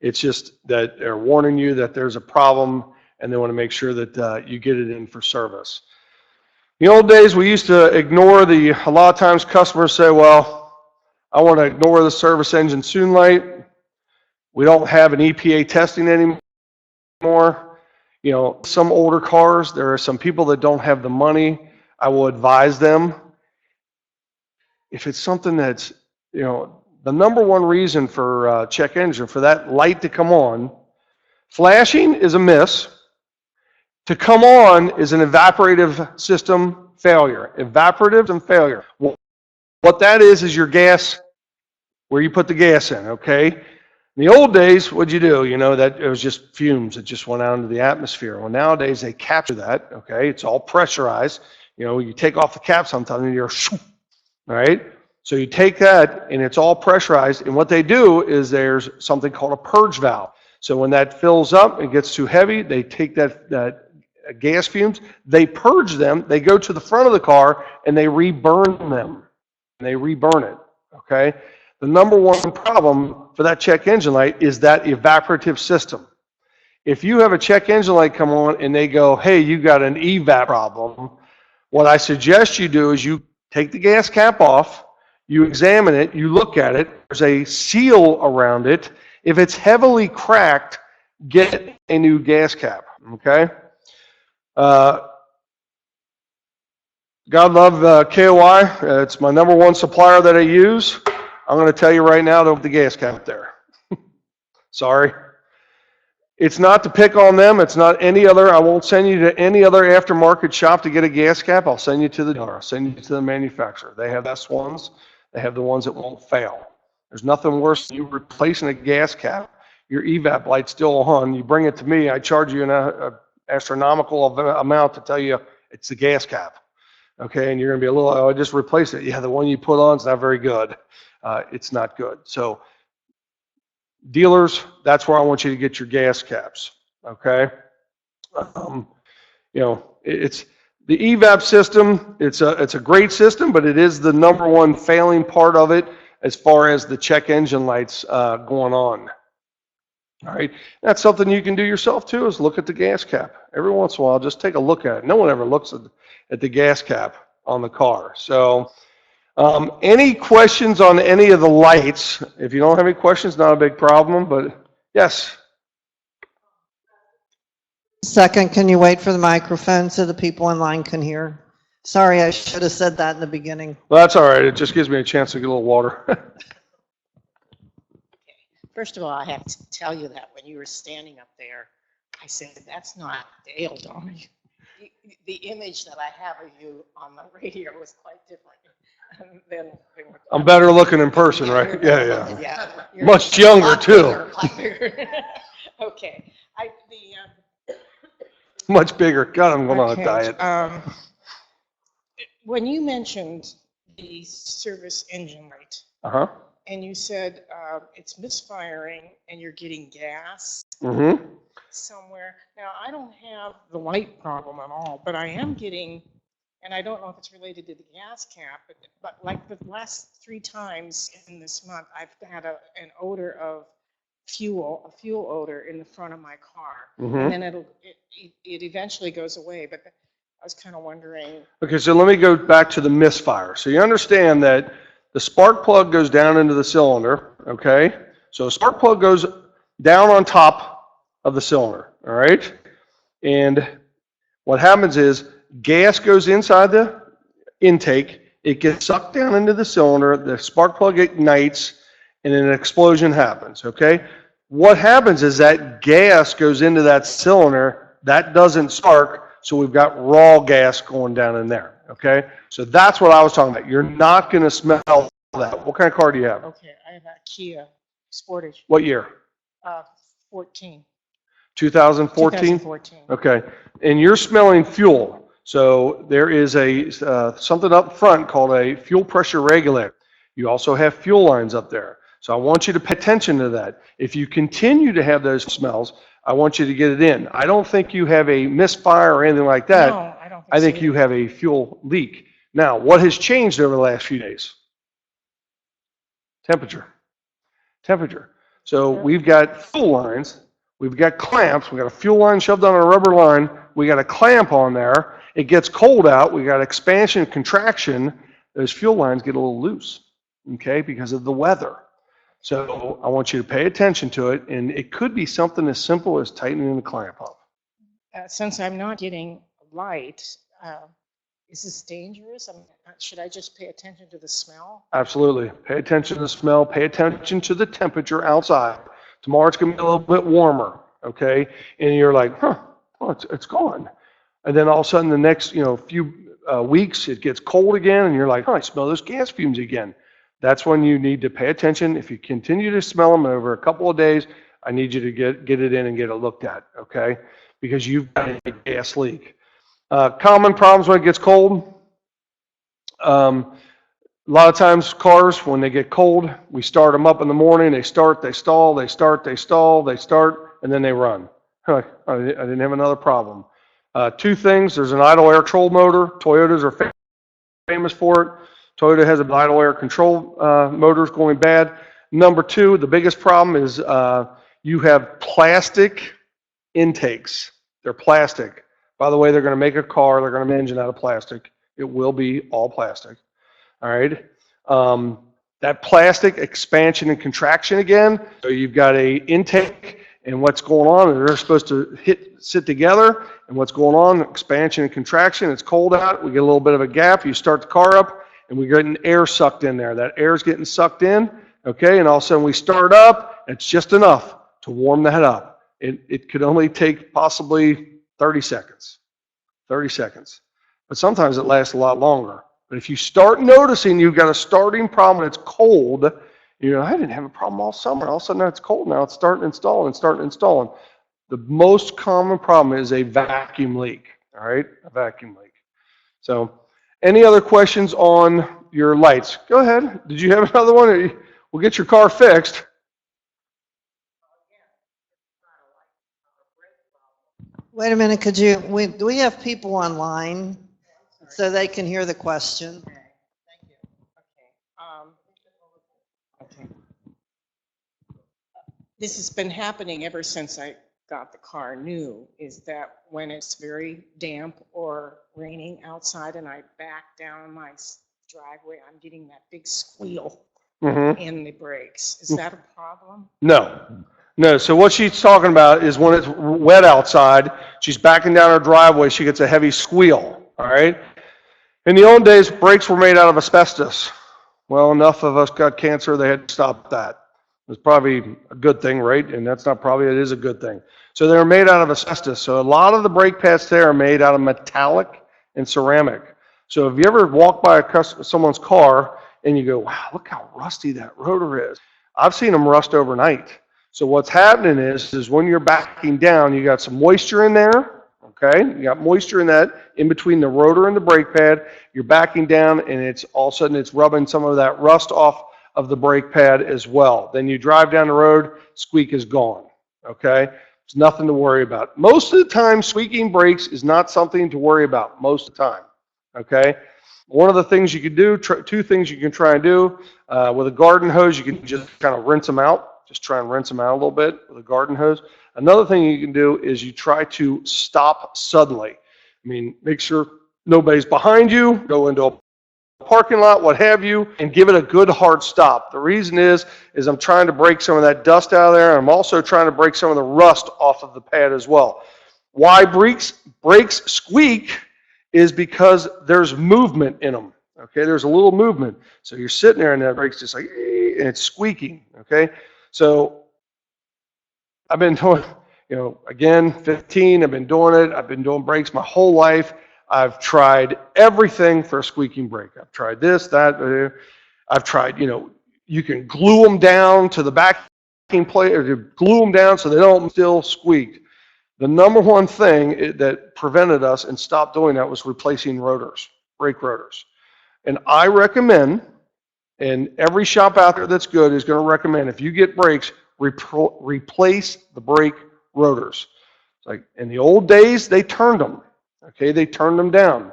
It's just that they're warning you that there's a problem and they want to make sure that you get it in for service. In the old days, we used to ignore a lot of times customers say, well, I want to ignore the service engine soon light. We don't have an EPA testing anymore. Some older cars, there are some people that don't have the money. I will advise them. If it's something that's the number one reason for check engine, for that light to come on, flashing is a miss. To come on is an evaporative system failure. Evaporative and failure. What that is your gas, where you put the gas in, okay? In the old days, what'd you do? That it was just fumes that just went out into the atmosphere. Well, nowadays they capture that, okay? It's all pressurized. You take off the cap sometimes and you're, all right? So you take that and it's all pressurized, and what they do is there's something called a purge valve. So when that fills up and gets too heavy, they take that gas fumes, they purge them, they go to the front of the car and they reburn them. And they reburn it. Okay? The number one problem for that check engine light is that evaporative system. If you have a check engine light come on and they go, hey, you got an evap problem, what I suggest you do is you take the gas cap off, you examine it, you look at it, there's a seal around it. If it's heavily cracked, get a new gas cap, okay? God love KOI. It's my number one supplier that I use. I'm going to tell you right now, don't put the gas cap there. Sorry. It's not to pick on them. It's not any other. I won't send you to any other aftermarket shop to get a gas cap. I'll send you to the dealer. I'll send you to the manufacturer. They have the best ones. They have the ones that won't fail. There's nothing worse than you replacing a gas cap. Your evap light's still on. You bring it to me. I charge you an astronomical amount to tell you it's the gas cap. Okay, and you're going to be a little, oh, I just replaced it. Yeah, the one you put on is not very good. It's not good. So dealers, that's where I want you to get your gas caps. Okay, it's the evap system. It's a great system, but it is the number one failing part of it as far as the check engine lights going on. All right, that's something you can do yourself too, is look at the gas cap. Every once in a while, just take a look at it. No one ever looks at the gas cap on the car. So any questions on any of the lights? If you don't have any questions, not a big problem, but yes. Second, can you wait for the microphone so the people in line can hear? Sorry, I should have said that in the beginning. Well, that's all right. It just gives me a chance to get a little water. First of all, I have to tell you that when you were standing up there, I said, that's not Dale, Donovan. The image that I have of you on the radio was quite different than I'm better looking in person, right? Yeah. Yeah. Much younger, too. Okay. Much bigger. God, I'm going on a diet. When you mentioned the service engine light, Uh-huh. and you said it's misfiring and you're getting gas somewhere. Now, I don't have the light problem at all, but I am getting, and I don't know if it's related to the gas cap, but like the last 3 times in this month, I've had an odor of fuel, a fuel odor in the front of my car. And then it eventually goes away, but I was kind of wondering. Okay, so let me go back to the misfire. So you understand that the spark plug goes down into the cylinder, okay? So the spark plug goes down on top of the cylinder, all right? And what happens is gas goes inside the intake, it gets sucked down into the cylinder, the spark plug ignites, and an explosion happens, okay? What happens is that gas goes into that cylinder, that doesn't spark, so we've got raw gas going down in there, okay? So that's what I was talking about. You're not going to smell that. What kind of car do you have? Okay, I have a Kia Sportage. What year? 14. 2014? 2014. Okay. And you're smelling fuel. So there is something up front called a fuel pressure regulator. You also have fuel lines up there. So I want you to pay attention to that. If you continue to have those smells, I want you to get it in. I don't think you have a misfire or anything like that. No, I don't think I think so. you have a fuel leak. Now, what has changed over the last few days? Temperature. So we've got fuel lines, we've got clamps, we've got a fuel line shoved on a rubber line, we got a clamp on there, it gets cold out, we got expansion, contraction, those fuel lines get a little loose, okay, because of the weather. So I want you to pay attention to it, and it could be something as simple as tightening the clamp up. Since I'm not getting light, is this dangerous? Should I just pay attention to the smell? Absolutely. Pay attention to the smell, pay attention to the temperature outside. Tomorrow it's going to be a little bit warmer, okay? And you're like, it's gone. And then all of a sudden the next, few weeks it gets cold again, and you're like, I smell those gas fumes again. That's when you need to pay attention. If you continue to smell them over a couple of days, I need you to get it in and get it looked at, okay? Because you've got a gas leak. Common problems when it gets cold. A lot of times cars, when they get cold, we start them up in the morning, they start, they stall, they start, they stall, they start, and then they run. I didn't have another problem. 2 things, there's an idle air control motor. Toyotas are famous for it. Toyota has an idle air control motors going bad. Number 2, the biggest problem is you have plastic intakes. They're plastic. By the way, they're going to make a car, they're going to make an engine out of plastic. It will be all plastic. All right. That plastic expansion and contraction again. So you've got a intake and what's going on, and they're supposed to sit together, and what's going on, expansion and contraction, it's cold out, we get a little bit of a gap, you start the car up, and we get an air sucked in there. That air is getting sucked in, okay, and all of a sudden we start up, it's just enough to warm the head up. It could only take possibly 30 seconds, 30 seconds. But sometimes it lasts a lot longer. But if you start noticing you've got a starting problem, it's cold, you know, I didn't have a problem all summer. All of a sudden it's cold now, it's starting installing. The most common problem is a vacuum leak, all right, a vacuum leak. So any other questions on your lights? Go ahead. Did you have another one? We'll get your car fixed. Wait a minute, we have people online so they can hear the question. Thank you. Okay. This has been happening ever since I got the car new, is that when it's very damp or raining outside and I back down my driveway, I'm getting that big squeal in the brakes. Is that a problem? No, so what she's talking about is when it's wet outside, she's backing down her driveway, she gets a heavy squeal, all right? In the old days, brakes were made out of asbestos. Well, enough of us got cancer, they had to stop that. It was probably a good thing, right? And that's not probably, it is a good thing. So they were made out of asbestos. So a lot of the brake pads there are made out of metallic and ceramic. So if you ever walk by someone's car and you go, wow, look how rusty that rotor is. I've seen them rust overnight. So what's happening is when you're backing down, you got some moisture in there, okay? You got moisture in that, in between the rotor and the brake pad. You're backing down, and it's all of a sudden it's rubbing some of that rust off of the brake pad as well. Then you drive down the road, squeak is gone, okay? It's nothing to worry about. Most of the time, squeaking brakes is not something to worry about most of the time, okay? One of the things you could do, two things you can try and do, with a garden hose, you can just kind of rinse them out. Just try and rinse them out a little bit with a garden hose. Another thing you can do is you try to stop suddenly. I mean, make sure nobody's behind you, go into a parking lot, what have you, and give it a good hard stop. The reason is I'm trying to break some of that dust out of there, and I'm also trying to break some of the rust off of the pad as well. Why brakes squeak is because there's movement in them. Okay, there's a little movement. So you're sitting there and that brake's just like, and it's squeaking, okay? So I've been doing, again, 15, I've been doing it. I've been doing brakes my whole life. I've tried everything for a squeaking brake. I've tried this, that. I've tried, you can glue them down to the backing plate, or glue them down so they don't still squeak. The number one thing that prevented us and stopped doing that was replacing rotors, brake rotors. And I recommend, and every shop out there that's good is going to recommend, if you get brakes, replace the brake rotors. It's like in the old days, they turned them. Okay, they turned them down.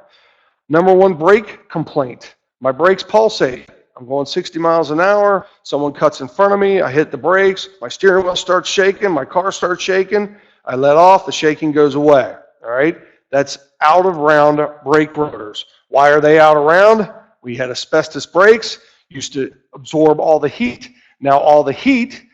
Number one brake complaint, my brakes pulsate. I'm going 60 miles an hour, someone cuts in front of me, I hit the brakes, my steering wheel starts shaking, my car starts shaking, I let off, the shaking goes away. All right, that's out of round brake rotors. Why are they out of round? We had asbestos brakes, used to absorb all the heat. Now all the heat,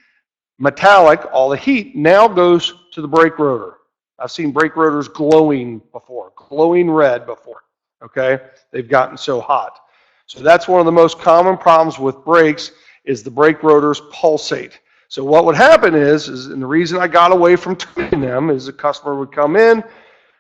metallic, all the heat now goes to the brake rotor. I've seen brake rotors glowing before, glowing red before, okay? They've gotten so hot. So that's one of the most common problems with brakes is the brake rotors pulsate. So what would happen is and the reason I got away from turning them is the customer would come in,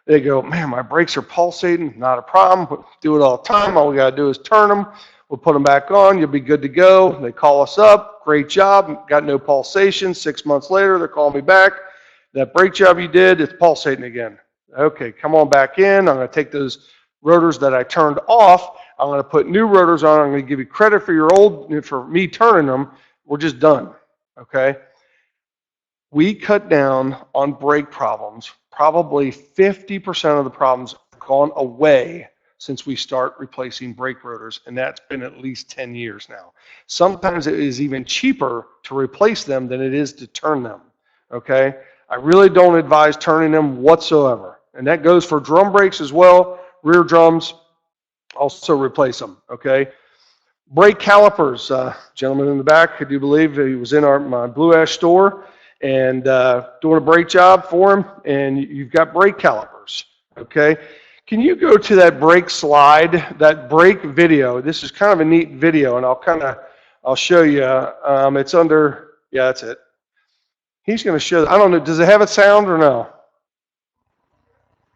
they go, man, my brakes are pulsating, not a problem, do it all the time, all we gotta do is turn them, we'll put them back on, you'll be good to go. They call us up, great job, got no pulsation. 6 months later, they're calling me back. That brake job you did, it's pulsating again. Okay, come on back in. I'm going to take those rotors that I turned off. I'm going to put new rotors on. I'm going to give you credit for me turning them. We're just done. Okay? We cut down on brake problems. Probably 50% of the problems have gone away since we start replacing brake rotors, and that's been at least 10 years now. Sometimes it is even cheaper to replace them than it is to turn them. Okay? I really don't advise turning them whatsoever. And that goes for drum brakes as well, rear drums, also replace them, okay? Brake calipers, gentleman in the back, I do believe he was in my Blue Ash store, and doing a brake job for him, and you've got brake calipers, okay? Can you go to that brake slide, that brake video? This is kind of a neat video, and I'll show you. It's under, yeah, that's it. He's going to show, I don't know, does it have a sound or no?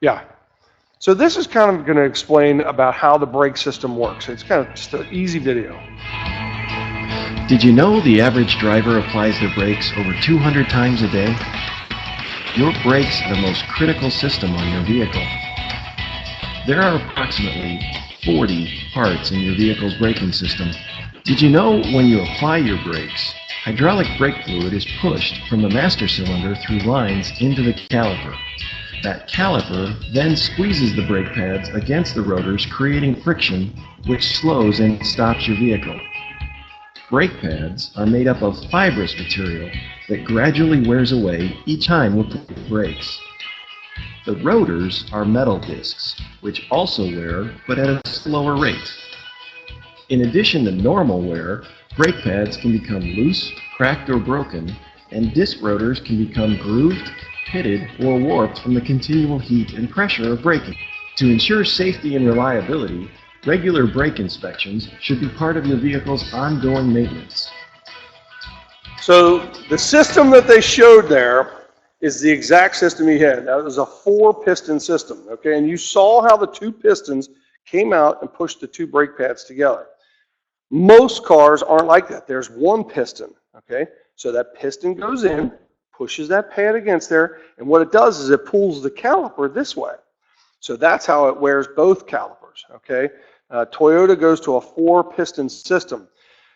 Yeah. So this is kind of going to explain about how the brake system works. It's kind of just an easy video. Did you know the average driver applies their brakes over 200 times a day? Your brakes are the most critical system on your vehicle. There are approximately 40 parts in your vehicle's braking system. Did you know when you apply your brakes, hydraulic brake fluid is pushed from the master cylinder through lines into the caliper. That caliper then squeezes the brake pads against the rotors, creating friction, which slows and stops your vehicle. Brake pads are made up of fibrous material that gradually wears away each time we put brakes. The rotors are metal discs, which also wear, but at a slower rate. In addition to normal wear, brake pads can become loose, cracked, or broken, and disc rotors can become grooved, pitted, or warped from the continual heat and pressure of braking. To ensure safety and reliability, regular brake inspections should be part of your vehicle's ongoing maintenance. So the system that they showed there is the exact system he had. That was a 4-piston system, okay? And you saw how the 2 pistons came out and pushed the 2 brake pads together. Most cars aren't like that. There's 1 piston, okay? So that piston goes in, pushes that pad against there, and what it does is it pulls the caliper this way. So that's how it wears both calipers, okay? Toyota goes to a 4-piston system.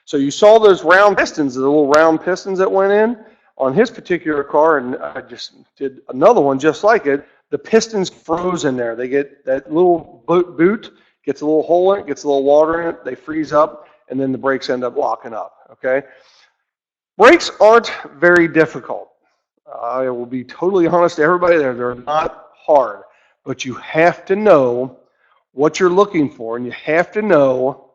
So you saw those round pistons, the little round pistons that went in on his particular car, and I just did another one just like it. The pistons froze in there. They get that little boot, gets a little hole in it, gets a little water in it, they freeze up, and then the brakes end up locking up, okay? Brakes aren't very difficult. I will be totally honest to everybody there. They're not hard, but you have to know what you're looking for, and you have to know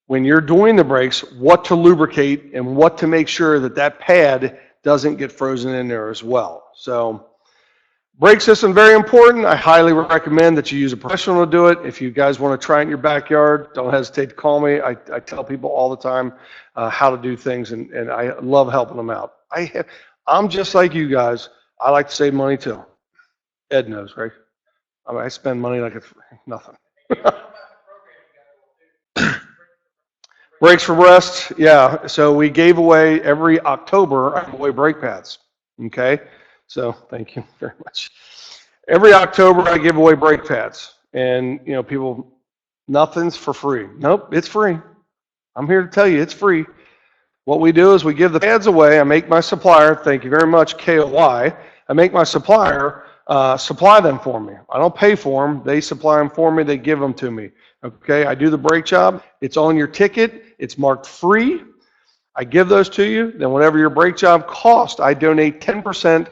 when you're doing the brakes what to lubricate and what to make sure that that pad doesn't get frozen in there as well. So brake system, very important. I highly recommend that you use a professional to do it. If you guys want to try it in your backyard, don't hesitate to call me. I tell people all the time how to do things, and I love helping them out. I'm just like you guys. I like to save money too. Ed knows, right? I spend money like it's nothing. Brakes for Breast, yeah. So we gave away every October, I give away brake pads. Okay? So thank you very much. Every October I give away brake pads. And, you know, people, nothing's for free. Nope, it's free. I'm here to tell you it's free. What we do is we give the pads away. I make my supplier, thank you very much, KOY. I make my supplier supply them for me. I don't pay for them. They supply them for me. They give them to me. Okay, I do the brake job. It's on your ticket. It's marked free. I give those to you. Then whatever your brake job costs, I donate 10%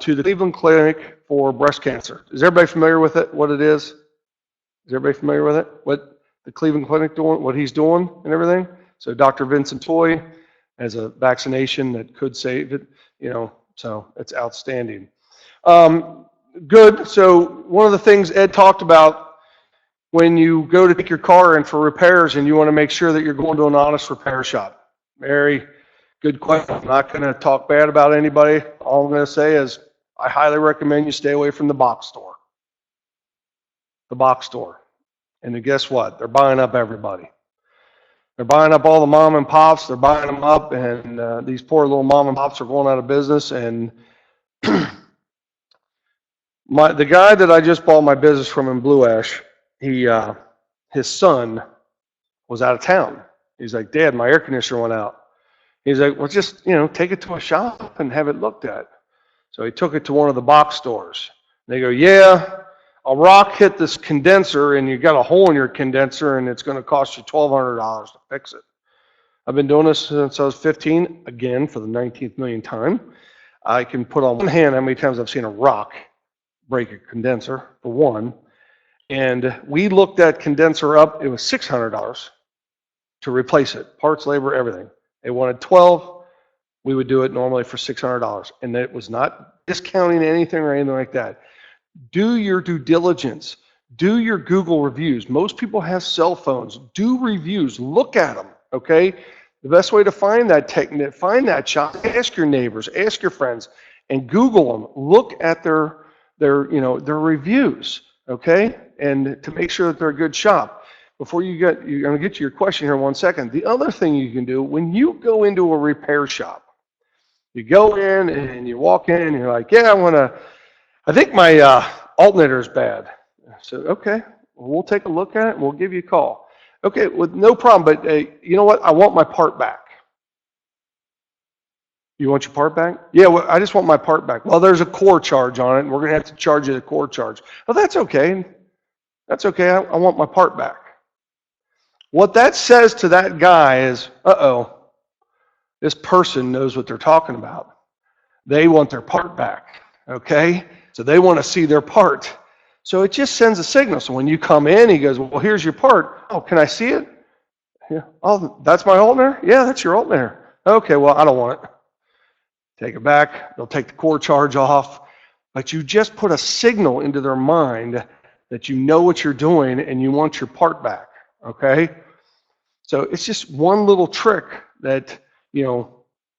to the Cleveland Clinic for breast cancer. Is everybody familiar with it, what it is? Is everybody familiar with it? What the Cleveland Clinic doing, what he's doing and everything? So Dr. Vincent Toy has a vaccination that could save it, you know, so it's outstanding. Good. So one of the things Ed talked about, when you go to take your car in for repairs and you want to make sure that you're going to an honest repair shop. Very good question. I'm not going to talk bad about anybody. All I'm going to say is I highly recommend you stay away from the box store. The box store. And then guess what? They're buying up everybody. They're buying up all the mom and pops. They're buying them up, and these poor little mom and pops are going out of business. And the guy that I just bought my business from in Blue Ash, his son was out of town. He's like, Dad, my air conditioner went out. He's like, well, just, you know, take it to a shop and have it looked at. So he took it to one of the box stores. They go, yeah, a rock hit this condenser and you got a hole in your condenser and it's going to cost you $1,200 to fix it. I've been doing this since I was 15, again, for the 19th millionth time. I can put on one hand how many times I've seen a rock break a condenser, for one. And we looked that condenser up. It was $600 to replace it. Parts, labor, everything. They wanted 12. We would do it normally for $600, and it was not discounting anything or anything like that. Do your due diligence. Do your Google reviews. Most people have cell phones. Do reviews. Look at them, okay? The best way to find that technique, find that shop, ask your neighbors, ask your friends, and Google them. Look at their reviews, okay? And to make sure that they're a good shop. Before you're going to get to your question here in 1 second. The other thing you can do, when you go into a repair shop, you go in and you walk in and you're like, yeah, I think my alternator is bad. So, okay, we'll take a look at it and we'll give you a call. Okay, with no problem, but you know what? I want my part back. You want your part back? Yeah, well, I just want my part back. Well, there's a core charge on it, and we're going to have to charge you the core charge. Well, that's okay. That's okay. I want my part back. What that says to that guy is, uh-oh, this person knows what they're talking about. They want their part back, okay? So they want to see their part. So it just sends a signal. So when you come in, he goes, well, here's your part. Oh, can I see it? Yeah. Oh, that's my alternator? Yeah, that's your alternator. Okay, well, I don't want it. Take it back. They'll take the core charge off. But you just put a signal into their mind that you know what you're doing and you want your part back, okay? So it's just one little trick that,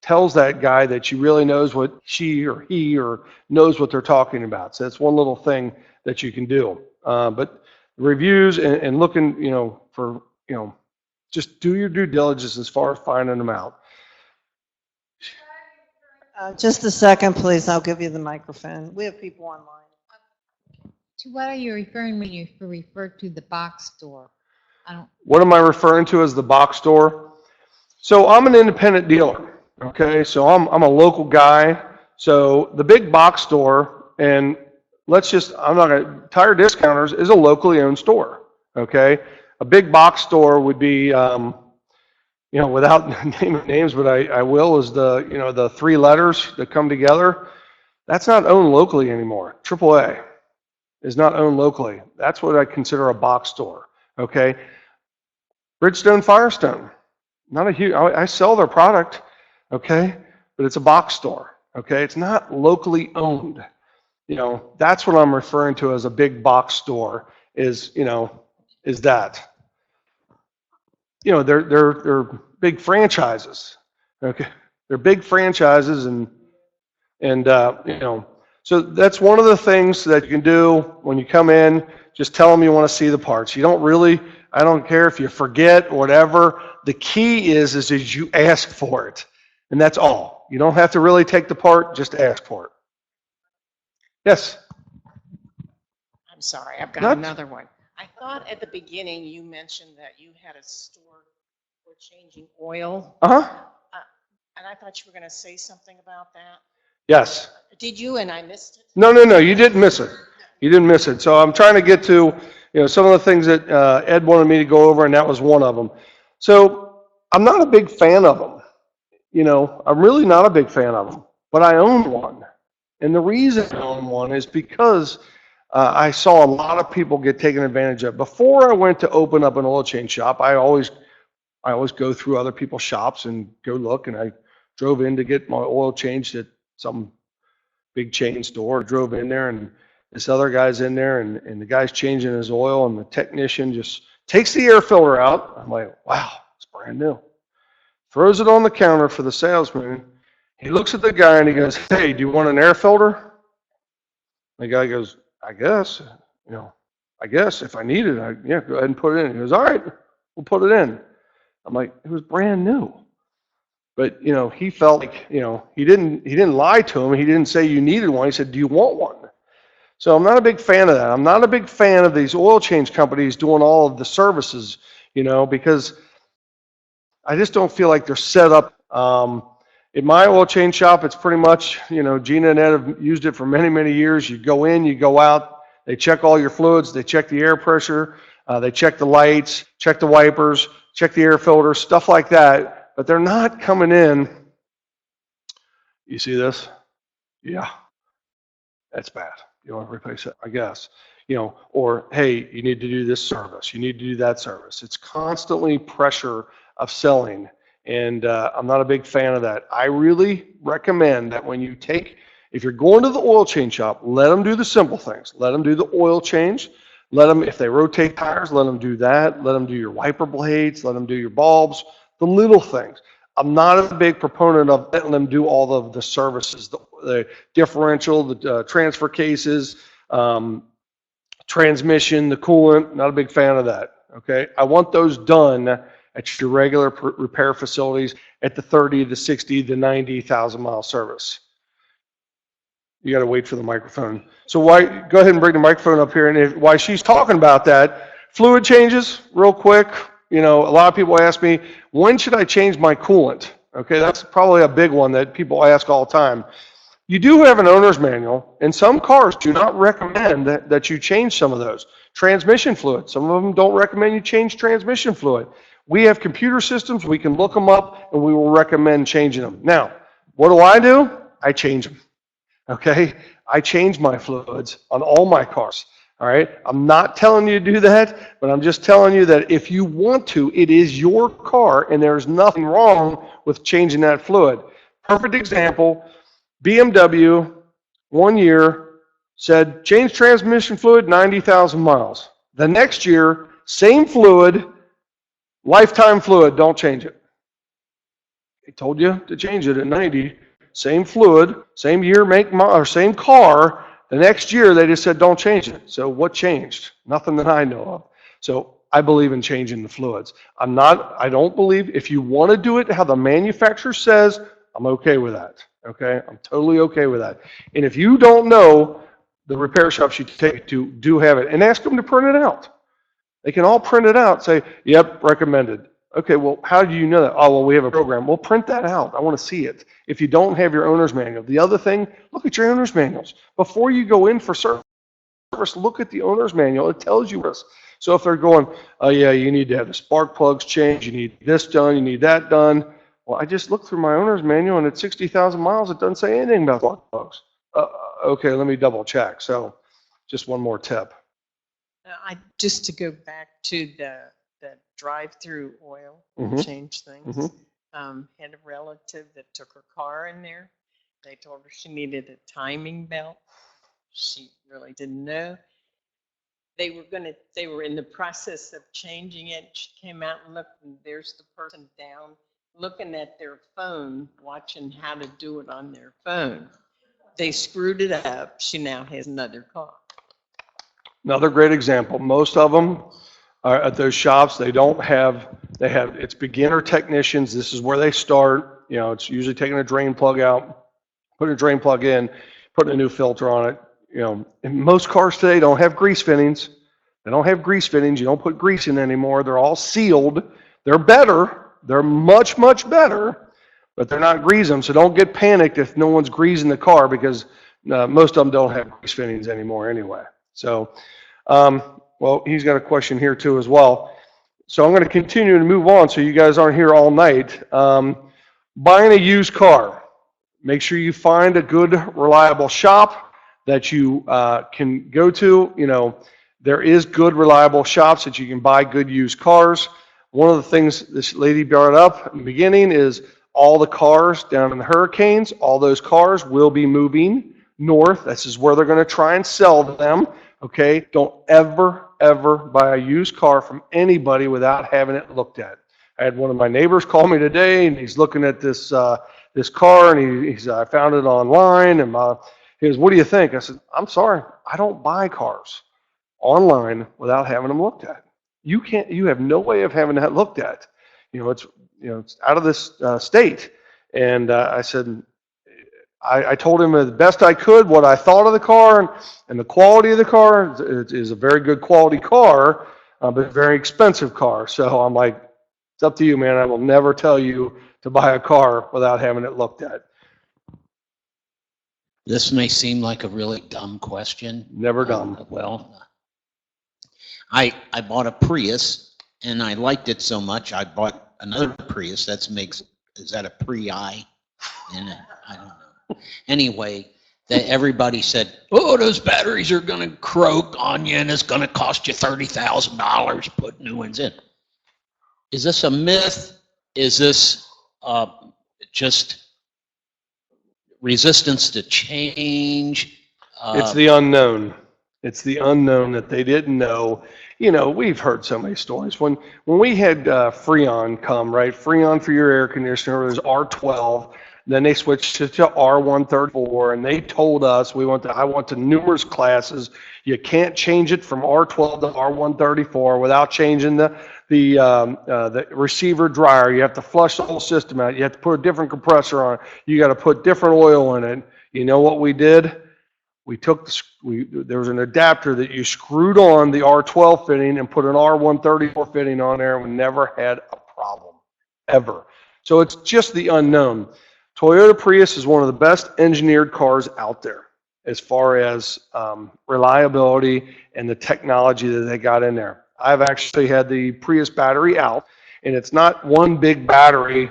tells that guy that you really knows what she or he or knows what they're talking about. So that's one little thing that you can do. But reviews and looking, for, just do your due diligence as far as finding them out. Just a second, please. I'll give you the microphone. We have people online. To what are you referring when you refer to the box store? What am I referring to as the box store? So I'm an independent dealer, okay? So I'm a local guy. So the big box store, and Tire Discounters is a locally owned store, okay? A big box store would be, without naming names, but I will, is the three letters that come together. That's not owned locally anymore. AAA is not owned locally. That's what I consider a box store, okay? Bridgestone Firestone, not a huge, I sell their product, okay? But it's a box store, okay? It's not locally owned. That's what I'm referring to as a big box store is that. They're big franchises, okay? They're big franchises and so that's one of the things that you can do when you come in. Just tell them you want to see the parts. I don't care if you forget, whatever. The key is you ask for it. And that's all. You don't have to really take the part, just ask for it. Yes? I'm sorry, I've got another one. I thought at the beginning you mentioned that you had a store for changing oil. Uh-huh. And I thought you were going to say something about that. Yes. Did you, and I missed it? No, you didn't miss it. You didn't miss it. So I'm trying to get to, some of the things that Ed wanted me to go over, and that was one of them. So I'm not a big fan of them. I'm really not a big fan of them, but I own one. And the reason I own one is because I saw a lot of people get taken advantage of. Before I went to open up an oil change shop, I always go through other people's shops and go look, and I drove in to get my oil changed at some big chain store. Drove in there, and this other guy's in there, and the guy's changing his oil, and the technician just takes the air filter out. I'm like, wow, it's brand new. Throws it on the counter for the salesman. He looks at the guy and he goes, hey, do you want an air filter? The guy goes, I guess if I need it, go ahead and put it in. He goes, all right, we'll put it in. I'm like, it was brand new. But, he felt like, he didn't lie to him. He didn't say you needed one. He said, do you want one? So I'm not a big fan of that. I'm not a big fan of these oil change companies doing all of the services, because I just don't feel like they're set up. In my oil change shop, it's pretty much, Gina and Ed have used it for many, many years. You go in, you go out, they check all your fluids, they check the air pressure, they check the lights, check the wipers, check the air filter, stuff like that. But they're not coming in. You see this? Yeah, that's bad. You want to replace it, I guess. Or, hey, you need to do this service. You need to do that service. It's constantly pressure of selling. And I'm not a big fan of that. I really recommend that when you if you're going to the oil change shop, let them do the simple things. Let them do the oil change. Let them, if they rotate tires, let them do that. Let them do your wiper blades. Let them do your bulbs, the little things. I'm not a big proponent of letting them do all of the services, the differential, the transfer cases, transmission, the coolant. Not a big fan of that. Okay, I want those done at your regular repair facilities at the 30, the 60, the 90,000 mile service. You got to wait for the microphone. So go ahead and bring the microphone up here. And while she's talking about that, fluid changes, real quick. You know, a lot of people ask me, when should I change my coolant? Okay, that's probably a big one that people ask all the time. You do have an owner's manual, and some cars do not recommend that you change some of those. Transmission fluid, some of them don't recommend you change transmission fluid. We have computer systems, we can look them up, and we will recommend changing them. Now, what do? I change them. Okay, I change my fluids on all my cars. All right, I'm not telling you to do that, but I'm just telling you that if you want to, it is your car, and there's nothing wrong with changing that fluid. Perfect example, BMW, 1 year, said change transmission fluid, 90,000 miles. The next year, same fluid, lifetime fluid, don't change it. They told you to change it at 90. Same fluid, same year, make, or same car. The next year, they just said, don't change it. So what changed? Nothing that I know of. So I believe in changing the fluids. I don't believe, if you want to do it how the manufacturer says, I'm okay with that. Okay? I'm totally okay with that. And if you don't know, the repair shops you take it to do have it. And ask them to print it out. They can all print it out, say, yep, recommended. Okay, well, how do you know that? Oh, well, we have a program. Well, print that out. I want to see it. If you don't have your owner's manual. The other thing, look at your owner's manuals. Before you go in for service, look at the owner's manual. It tells you this. So if they're going, oh, yeah, you need to have the spark plugs changed, you need this done, you need that done. Well, I just looked through my owner's manual, and at 60,000 miles, it doesn't say anything about spark plugs. Okay, let me double check. So just one more tip. Just to go back to the drive-through oil change things. Had a relative that took her car in there. They told her she needed a timing belt. She really didn't know. They were in the process of changing it. She came out and looked, and there's the person down looking at their phone, watching how to do it on their phone. They screwed it up. She now has another car. Another great example. Most of them are at those shops, it's beginner technicians. This is where they start. You know, it's usually taking a drain plug out, putting a drain plug in, putting a new filter on it. You know, and most cars today don't have grease fittings. They don't have grease fittings. You don't put grease in anymore. They're all sealed. They're better. They're much, much better, but they're not greasing. So don't get panicked if no one's greasing the car, because most of them don't have grease fittings anymore anyway. So, well, he's got a question here too as well. So I'm going to continue to move on so you guys aren't here all night. Buying a used car. Make sure you find a good, reliable shop that you can go to. You know, there is good, reliable shops that you can buy good used cars. One of the things this lady brought up in the beginning is all the cars down in the Hurricanes, all those cars will be moving north. This is where they're going to try and sell them. Okay, don't ever buy a used car from anybody without having it looked at. I had one of my neighbors call me today, and he's looking at this car, and he said, I found it online, and he goes, what do you think? I said, I'm sorry, I don't buy cars online without having them looked at. You have no way of having that looked at. It's out of this state. And I said, I told him the best I could what I thought of the car, and the quality of the car is a very good quality car, but a very expensive car. So I'm like, it's up to you, man. I will never tell you to buy a car without having it looked at. This may seem like a really dumb question. Never dumb. I bought a Prius, and I liked it so much, I bought another Prius. Is that a Pri? And I don't know. Anyway, everybody said, oh, those batteries are going to croak on you, and it's going to cost you $30,000 to put new ones in. Is this a myth? Is this just resistance to change. It's the unknown. It's the unknown that they didn't know. You know, we've heard so many stories. When we had Freon come, right? Freon for your air conditioner was R12. Then they switched it to R134, and they told us I went to numerous classes. You can't change it from R12 to R134 without changing the receiver dryer. You have to flush the whole system out. You have to put a different compressor on it. You got to put different oil in it. You know what we did? We took there was an adapter that you screwed on the R12 fitting and put an R134 fitting on there, and we never had a problem ever. So it's just the unknown. Toyota Prius is one of the best engineered cars out there as far as reliability and the technology that they got in there. I've actually had the Prius battery out, and it's not one big battery.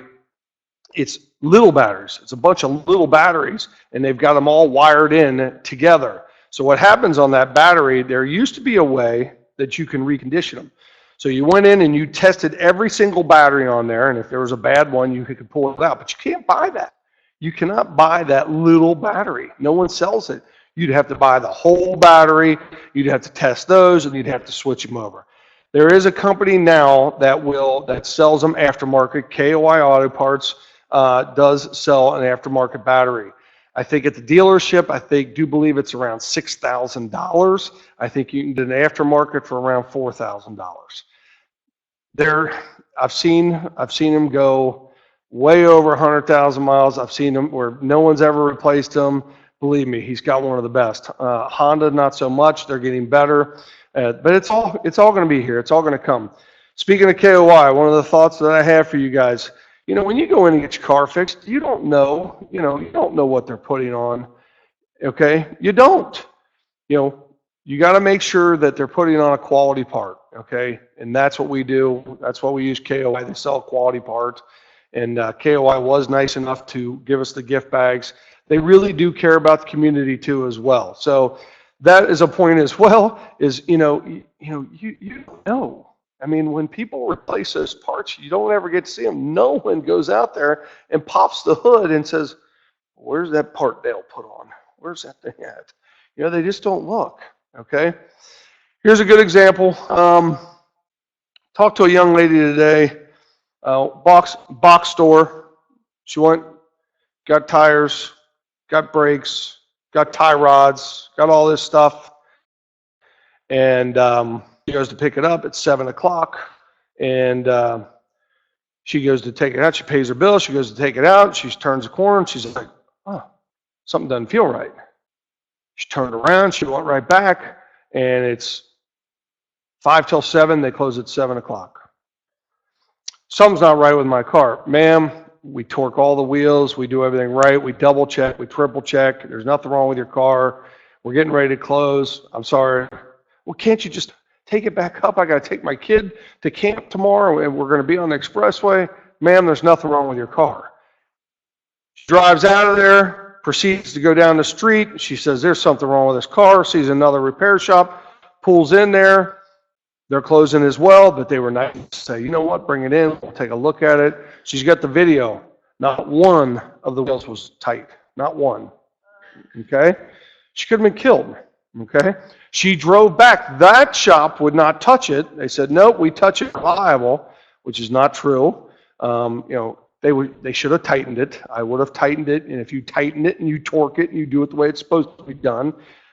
It's little batteries. It's a bunch of little batteries, and they've got them all wired in together. So what happens on that battery, there used to be a way that you can recondition them. So you went in and you tested every single battery on there, and if there was a bad one, you could pull it out. But you can't buy that. You cannot buy that little battery. No one sells it. You'd have to buy the whole battery. You'd have to test those, and you'd have to switch them over. There is a company now that sells them aftermarket. KOI Auto Parts does sell an aftermarket battery. I think at the dealership, I do believe it's around $6,000. I think you can get an aftermarket for around $4,000. I've seen them go way over 100,000 miles. I've seen them where no one's ever replaced them. Believe me, he's got one of the best. Honda, not so much. They're getting better. But it's all going to be here. It's all going to come. Speaking of KOI, one of the thoughts that I have for you guys, you know, when you go in and get your car fixed, you don't know what they're putting on. Okay? You don't. You know, you got to make sure that they're putting on a quality part. Okay? And that's what we do. That's why we use KOI. They sell a quality part. And KOI was nice enough to give us the gift bags. They really do care about the community too as well. So that is a point as well, is, you don't know. I mean, when people replace those parts, you don't ever get to see them. No one goes out there and pops the hood and says, where's that part Dale put on? Where's that thing at? You know, they just don't look, okay? Here's a good example. Talked to a young lady today, box store. She went, got tires, got brakes, got tie rods, got all this stuff. And she goes to pick it up at 7 o'clock. And she goes to take it out. She pays her bill. She goes to take it out. She turns the corner and she's like, oh, something doesn't feel right. She turned around. She went right back. And it's 5 till 7. They close at 7 o'clock. Something's not right with my car. Ma'am, we torque all the wheels. We do everything right. We double check. We triple check. There's nothing wrong with your car. We're getting ready to close. I'm sorry. Well, can't you just take it back up? I got to take my kid to camp tomorrow, and we're going to be on the expressway. Ma'am, there's nothing wrong with your car. She drives out of there, proceeds to go down the street. She says, there's something wrong with this car, sees another repair shop, pulls in there. They're closing as well, but they were nice to say, you know what, bring it in. We'll take a look at it. She's got the video. Not one of the wheels was tight. Not one. Okay? She could have been killed. Okay? She drove back. That shop would not touch it. They said, nope, we touch it reliable, which is not true. They should have tightened it. I would have tightened it, and if you tighten it and you torque it and you do it the way it's supposed to be done,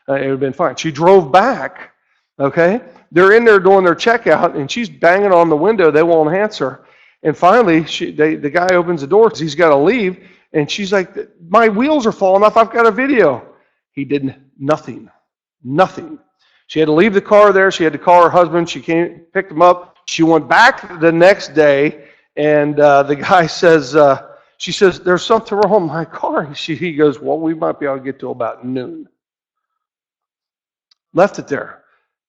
it would have been fine. She drove back. Okay? They're in there doing their checkout, and she's banging on the window. They won't answer. And finally, the guy opens the door because he's got to leave, and she's like, my wheels are falling off. I've got a video. He did nothing. Nothing. She had to leave the car there. She had to call her husband. She came, picked him up. She went back the next day, and the guy says, she says, there's something wrong with my car. He goes, well, we might be able to get to about noon. Left it there.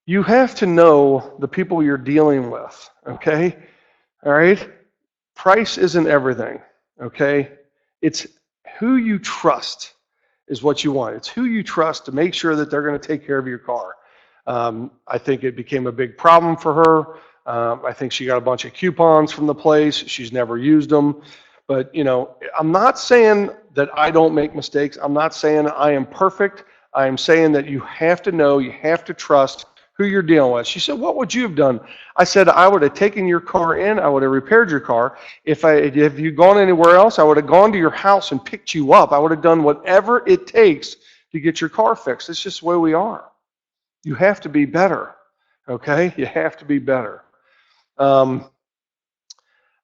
You have to know the people you're dealing with, okay? All right? Price isn't everything, okay? It's who you trust is what you want. It's who you trust to make sure that they're going to take care of your car. I think it became a big problem for her. I think she got a bunch of coupons from the place. She's never used them. But, you know, I'm not saying that I don't make mistakes. I'm not saying I am perfect. I am saying that you have to know, you have to trust who you're dealing with. She said, what would you have done? I said, I would have taken your car in. I would have repaired your car. If you'd gone anywhere else, I would have gone to your house and picked you up. I would have done whatever it takes to get your car fixed. It's just the way we are. You have to be better, okay? You have to be better. I'm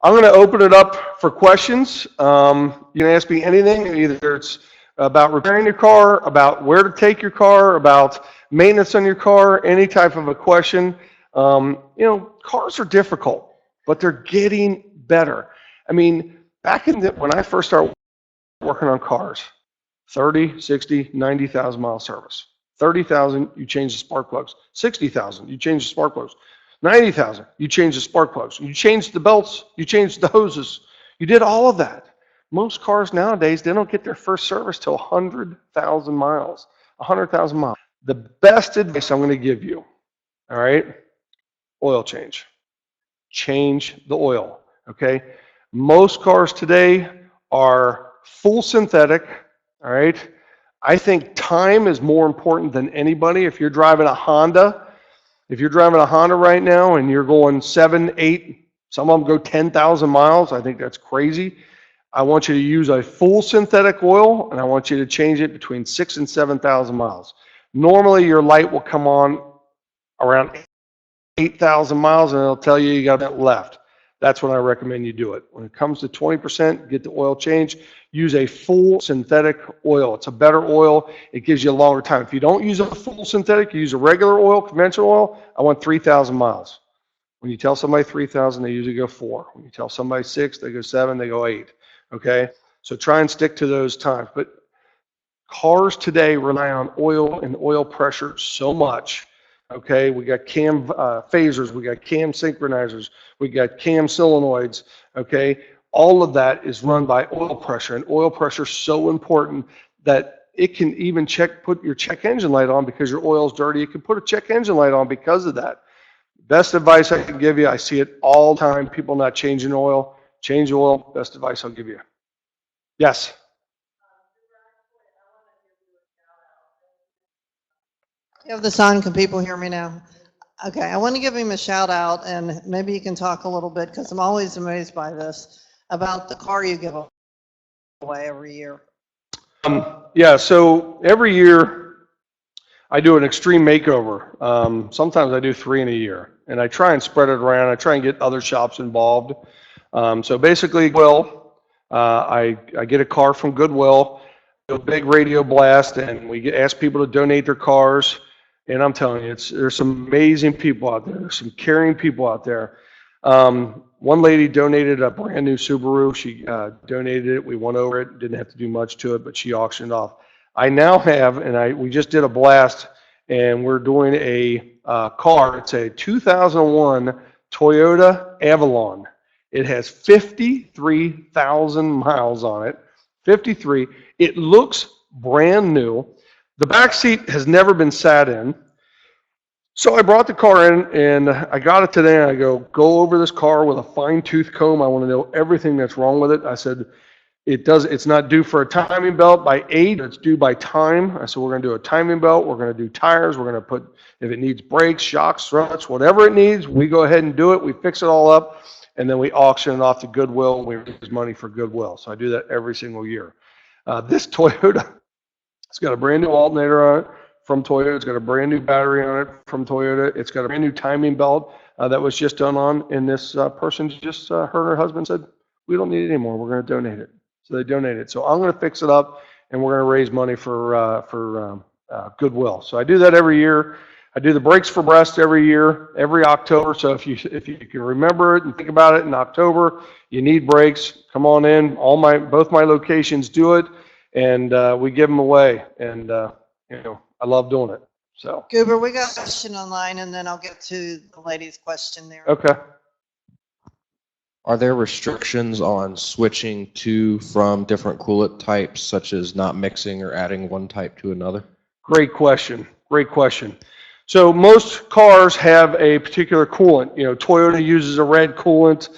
going to open it up for questions. You can ask me anything, either it's about repairing your car, about where to take your car, about maintenance on your car, any type of a question. You know, cars are difficult, but they're getting better. I mean, back when I first started working on cars, 30, 60, 90,000 mile service. 30,000, you change the spark plugs. 60,000, you change the spark plugs. 90,000, you change the spark plugs. You change the belts, you change the hoses. You did all of that. Most cars nowadays, they don't get their first service till 100,000 miles. 100,000 miles. The best advice I'm going to give you, all right, oil change. Change the oil, okay? Most cars today are full synthetic, all right? I think time is more important than anybody. If you're driving a Honda, right now and you're going 7, 8, some of them go 10,000 miles, I think that's crazy. I want you to use a full synthetic oil, and I want you to change it between 6,000 and 7,000 miles. Normally, your light will come on around 8,000 miles, and it'll tell you you got that left. That's when I recommend you do it. When it comes to 20%, get the oil change. Use a full synthetic oil. It's a better oil. It gives you a longer time. If you don't use a full synthetic, you use a regular oil, conventional oil, I want 3,000 miles. When you tell somebody 3,000, they usually go 4. When you tell somebody 6, they go 7, they go 8. Okay? So try and stick to those times. But cars today rely on oil and oil pressure so much. Okay, we got cam phasers, we got cam synchronizers, we got cam solenoids. Okay, all of that is run by oil pressure, and oil pressure is so important that it can even put your check engine light on because your oil is dirty. It can put a check engine light on because of that. Best advice I can give you, I see it all the time, people not changing oil. Change oil, best advice I'll give you. Yes? You have the sign, can people hear me now? Okay, I want to give him a shout out, and maybe you can talk a little bit, because I'm always amazed by this, about the car you give away every year. Yeah, so every year I do an extreme makeover. Sometimes I do 3 in a year, and I try and spread it around. I try and get other shops involved. So basically, I get a car from Goodwill, do a big radio blast, and we ask people to donate their cars. And I'm telling you, there's some amazing people out there. There's some caring people out there. One lady donated a brand new Subaru. She donated it. We went over it. Didn't have to do much to it, but she auctioned off. I now have, and we just did a blast, and we're doing a car. It's a 2001 Toyota Avalon. It has 53,000 miles on it. 53. It looks brand new. The back seat has never been sat in. So I brought the car in, and I got it today, and I go over this car with a fine-tooth comb. I want to know everything that's wrong with it. I said, it's not due for a timing belt by age, it's due by time. I said, we're going to do a timing belt, we're going to do tires, we're going to put, if it needs brakes, shocks, struts, whatever it needs, we go ahead and do it. We fix it all up, and then we auction it off to Goodwill, and we raise money for Goodwill. So I do that every single year. This Toyota, it's got a brand new alternator on it from Toyota. It's got a brand new battery on it from Toyota. It's got a brand new timing belt that was just done on, and this person just, her and her husband said, we don't need it anymore. We're going to donate it. So they donated. So I'm going to fix it up, and we're going to raise money for Goodwill. So I do that every year. I do the Brakes for Breast every year, every October. So if you can remember it and think about it in October, you need brakes, come on in. Both my locations do it, and we give them away. And I love doing it. So Goober, we got a question online, and then I'll get to the lady's question there. okay. Are there restrictions on switching to from different coolant types, such as not mixing or adding one type to another? Great question. Great question. So most cars have a particular coolant. Toyota uses a red coolant.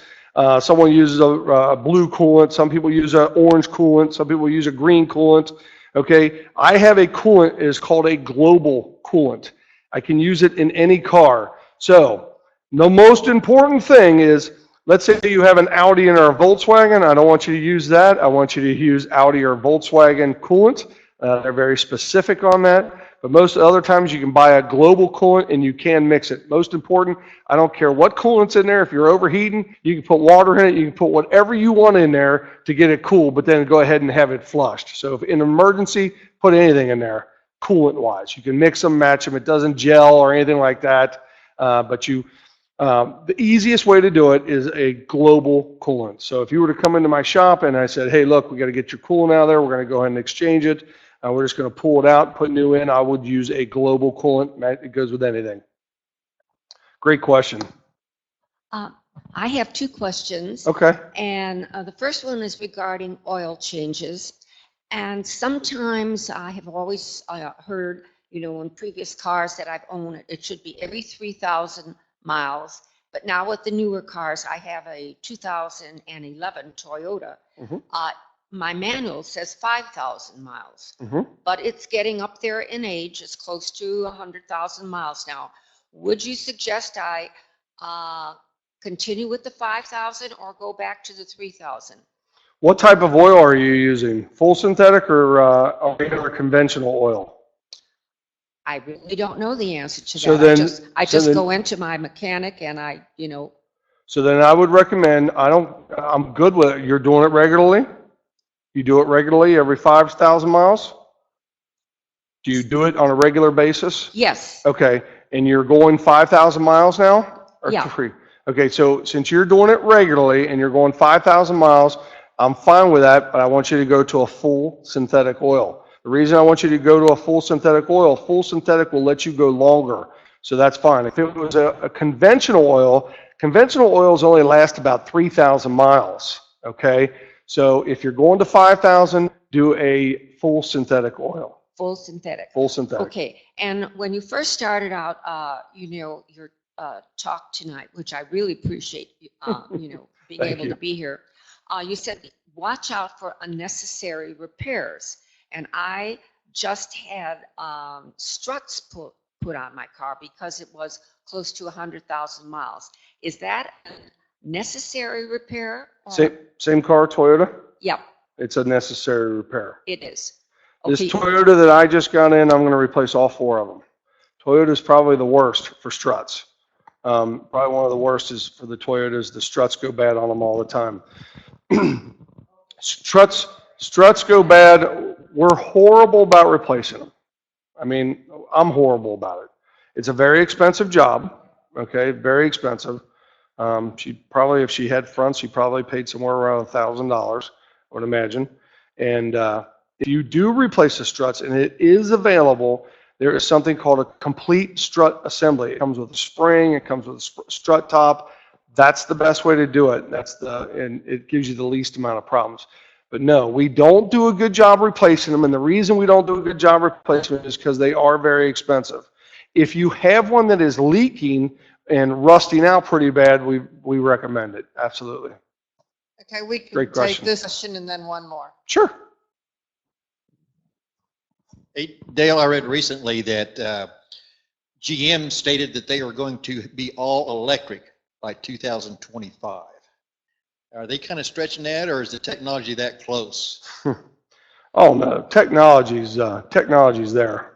Someone uses a blue coolant. Some people use an orange coolant. Some people use a green coolant. Okay, I have a coolant. It is called a global coolant. I can use it in any car. So the most important thing is, let's say you have an Audi or a Volkswagen. I don't want you to use that. I want you to use Audi or Volkswagen coolant. They're very specific on that. But most other times you can buy a global coolant and you can mix it. Most important, I don't care what coolant's in there. If you're overheating, you can put water in it. You can put whatever you want in there to get it cool, but then go ahead and have it flushed. So if in an emergency, put anything in there, coolant-wise. You can mix them, match them. It doesn't gel or anything like that. The easiest way to do it is a global coolant. So if you were to come into my shop and I said, hey, look, we got to get your coolant out of there. We're going to go ahead and exchange it. We're just going to pull it out, put new in. I would use a global coolant. It goes with anything. Great question. I have two questions. Okay. And the first one is regarding oil changes. And sometimes I have always heard, in previous cars that I've owned, it should be every 3,000 miles. But now with the newer cars, I have a 2011 Toyota. Mm-hmm. My manual says 5,000 miles, Mm-hmm. but it's getting up there in age. It's close to 100,000 miles now. Would you suggest I continue with the 5,000 or go back to the 3,000? What type of oil are you using? Full synthetic or regular conventional oil? I really don't know the answer to that. So then, I just go into my mechanic and So then I would recommend, I'm good with it. You're doing it regularly? You do it regularly every 5,000 miles? Do you do it on a regular basis? Yes. Okay, and you're going 5,000 miles now? Or Yeah. Okay, so since you're doing it regularly and you're going 5,000 miles, I'm fine with that, but I want you to go to a full synthetic oil. The reason I want you to go to a full synthetic will let you go longer. So that's fine. If it was a conventional oils only last about 3,000 miles, okay? So if you're going to 5,000, do a full synthetic oil. Full synthetic. Full synthetic. Okay, and when you first started out, your talk tonight, which I really appreciate, being able to be here, you said, watch out for unnecessary repairs. And I just had struts put on my car because it was close to 100,000 miles. Is that a necessary repair? Same car, Toyota? Yep, It's a necessary repair. it is. This Okay. Toyota that I just got in, I'm going to replace all 4 of them. Toyota's probably the worst for struts. Probably one of the worst is for the Toyotas. The struts go bad on them all the time. Struts go bad. We're horrible about replacing them. I mean, I'm horrible about it. It's a very expensive job. Okay, very expensive. If she had fronts, she probably paid somewhere around $1,000, I would imagine. And if you do replace the struts, and it is available, there is something called a complete strut assembly. It comes with a spring, it comes with a strut top. That's the best way to do it. And it gives you the least amount of problems. But no, we don't do a good job replacing them, and the reason we don't do a good job replacing them is because they are very expensive. If you have one that is leaking and rusting out pretty bad, we recommend it, absolutely. Okay, we can Great take question. this question and then one more. Sure. Hey, Dale, I read recently that GM stated that they are going to be all electric by 2025. Are they kind of stretching that, or is the technology that close? Oh no, technology's there.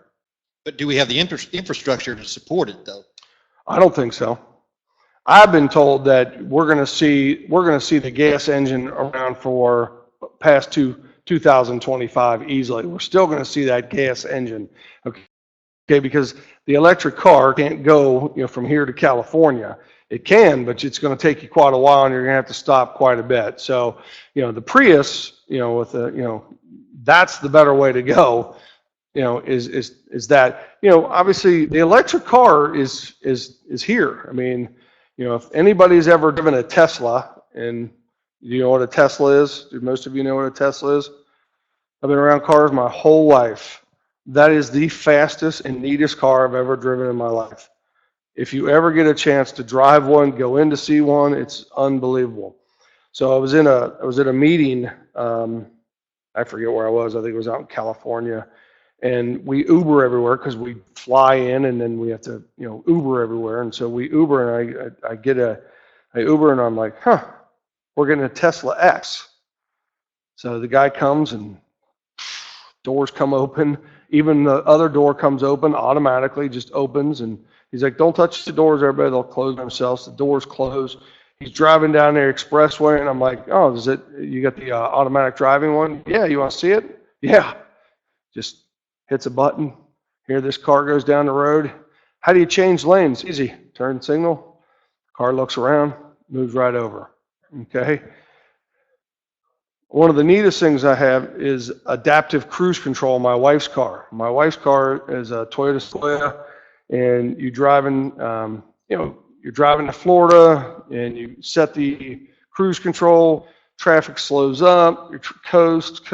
But do we have the infrastructure to support it, though? I don't think so. I've been told that we're going to see the gas engine around for past 2025 easily. We're still going to see that gas engine, okay, because the electric car can't go, from here to California. It can, but it's going to take you quite a while, and you're going to have to stop quite a bit. So, the Prius, that's the better way to go. Is that, obviously the electric car is here. I mean, if anybody's ever driven a Tesla, and you know what a Tesla is? Do most of you know what a Tesla is? I've been around cars my whole life. That is the fastest and neatest car I've ever driven in my life. If you ever get a chance to drive one, go in to see one, it's unbelievable. So I was at a meeting, I forget where I was. I think it was out in California. And we Uber everywhere because we fly in and then we have to, Uber everywhere. And so we Uber and I Uber and I'm like, we're getting a Tesla X. So the guy comes and doors come open. Even the other door comes open automatically, just opens. And he's like, don't touch the doors, everybody. They'll close themselves. The doors close. He's driving down the expressway and I'm like, oh, you got the automatic driving one? Yeah, you want to see it? Yeah. Just hits a button. Here, this car goes down the road. How do you change lanes? Easy. Turn signal. Car looks around, moves right over. Okay. One of the neatest things I have is adaptive cruise control in my wife's car. My wife's car is a Toyota Sequoia, and you're driving to Florida, and you set the cruise control. Traffic slows up. You coast.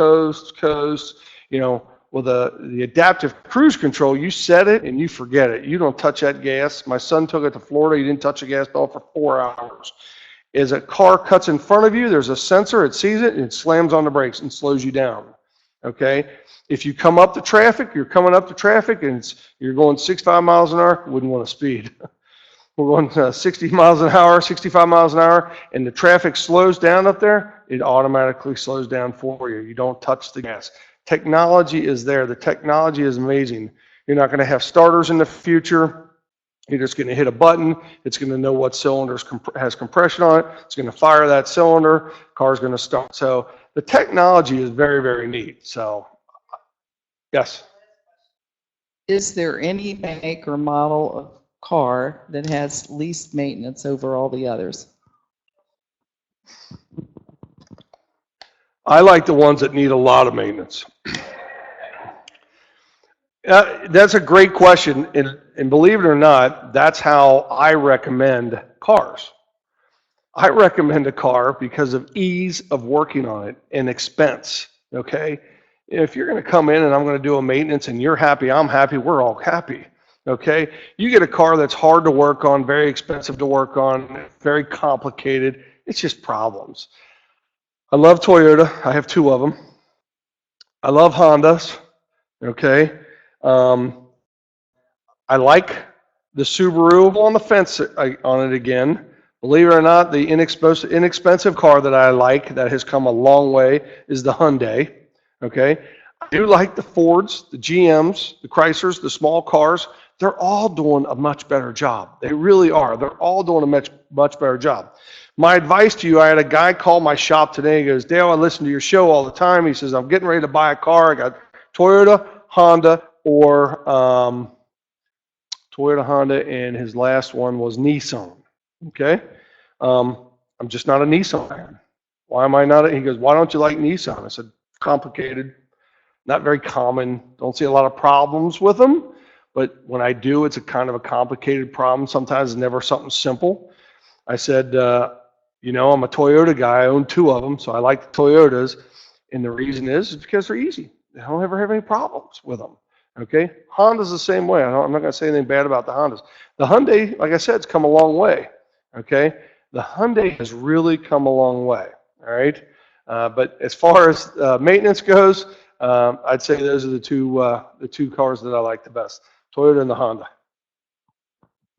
With the adaptive cruise control, you set it and you forget it. You don't touch that gas. My son took it to Florida. He didn't touch the gas pedal for 4 hours. As a car cuts in front of you, there's a sensor. It sees it and it slams on the brakes and slows you down. Okay? If you come up to traffic, you're coming up to traffic and you're going 65 miles an hour, wouldn't want to speed. We're going 60 miles an hour, 65 miles an hour, and the traffic slows down up there, it automatically slows down for you. You don't touch the gas. Technology is there. The technology is amazing. You're not going to have starters in the future. You're just going to hit a button. It's going to know what cylinders has compression on it. It's going to fire that cylinder. Car's going to start. So the technology is very, very neat. So, yes. Is there any make or model of car that has least maintenance over all the others? I like the ones that need a lot of maintenance. That's a great question, and believe it or not, that's how I recommend cars. I recommend a car because of ease of working on it and expense, okay? If you're going to come in and I'm going to do a maintenance and you're happy, I'm happy, we're all happy, okay? You get a car that's hard to work on, very expensive to work on, very complicated, it's just problems. I love Toyota. I have 2 of them. I love Hondas, okay? I like the Subaru. On the fence on it again. Believe it or not, the inexpensive car that I like that has come a long way is the Hyundai, okay? I do like the Fords, the GMs, the Chryslers, the small cars. They're all doing a much better job. They really are. They're all doing a much better job. My advice to you, I had a guy call my shop today. He goes, Dale, I listen to your show all the time. He says, I'm getting ready to buy a car. I got Toyota, Honda, or Toyota, Honda, and his last one was Nissan. Okay? I'm just not a Nissan fan. Why am I not? He goes, why don't you like Nissan? I said, complicated, not very common. Don't see a lot of problems with them. But when I do, it's a kind of a complicated problem. Sometimes it's never something simple. I said, I'm a Toyota guy. I own 2 of them, so I like the Toyotas. And the reason is because they're easy. I don't ever have any problems with them. Okay? Honda's the same way. I'm not going to say anything bad about the Hondas. The Hyundai, like I said, it's come a long way. Okay? The Hyundai has really come a long way. All right? But as far as maintenance goes, I'd say those are the two cars that I like the best. Toyota and the Honda.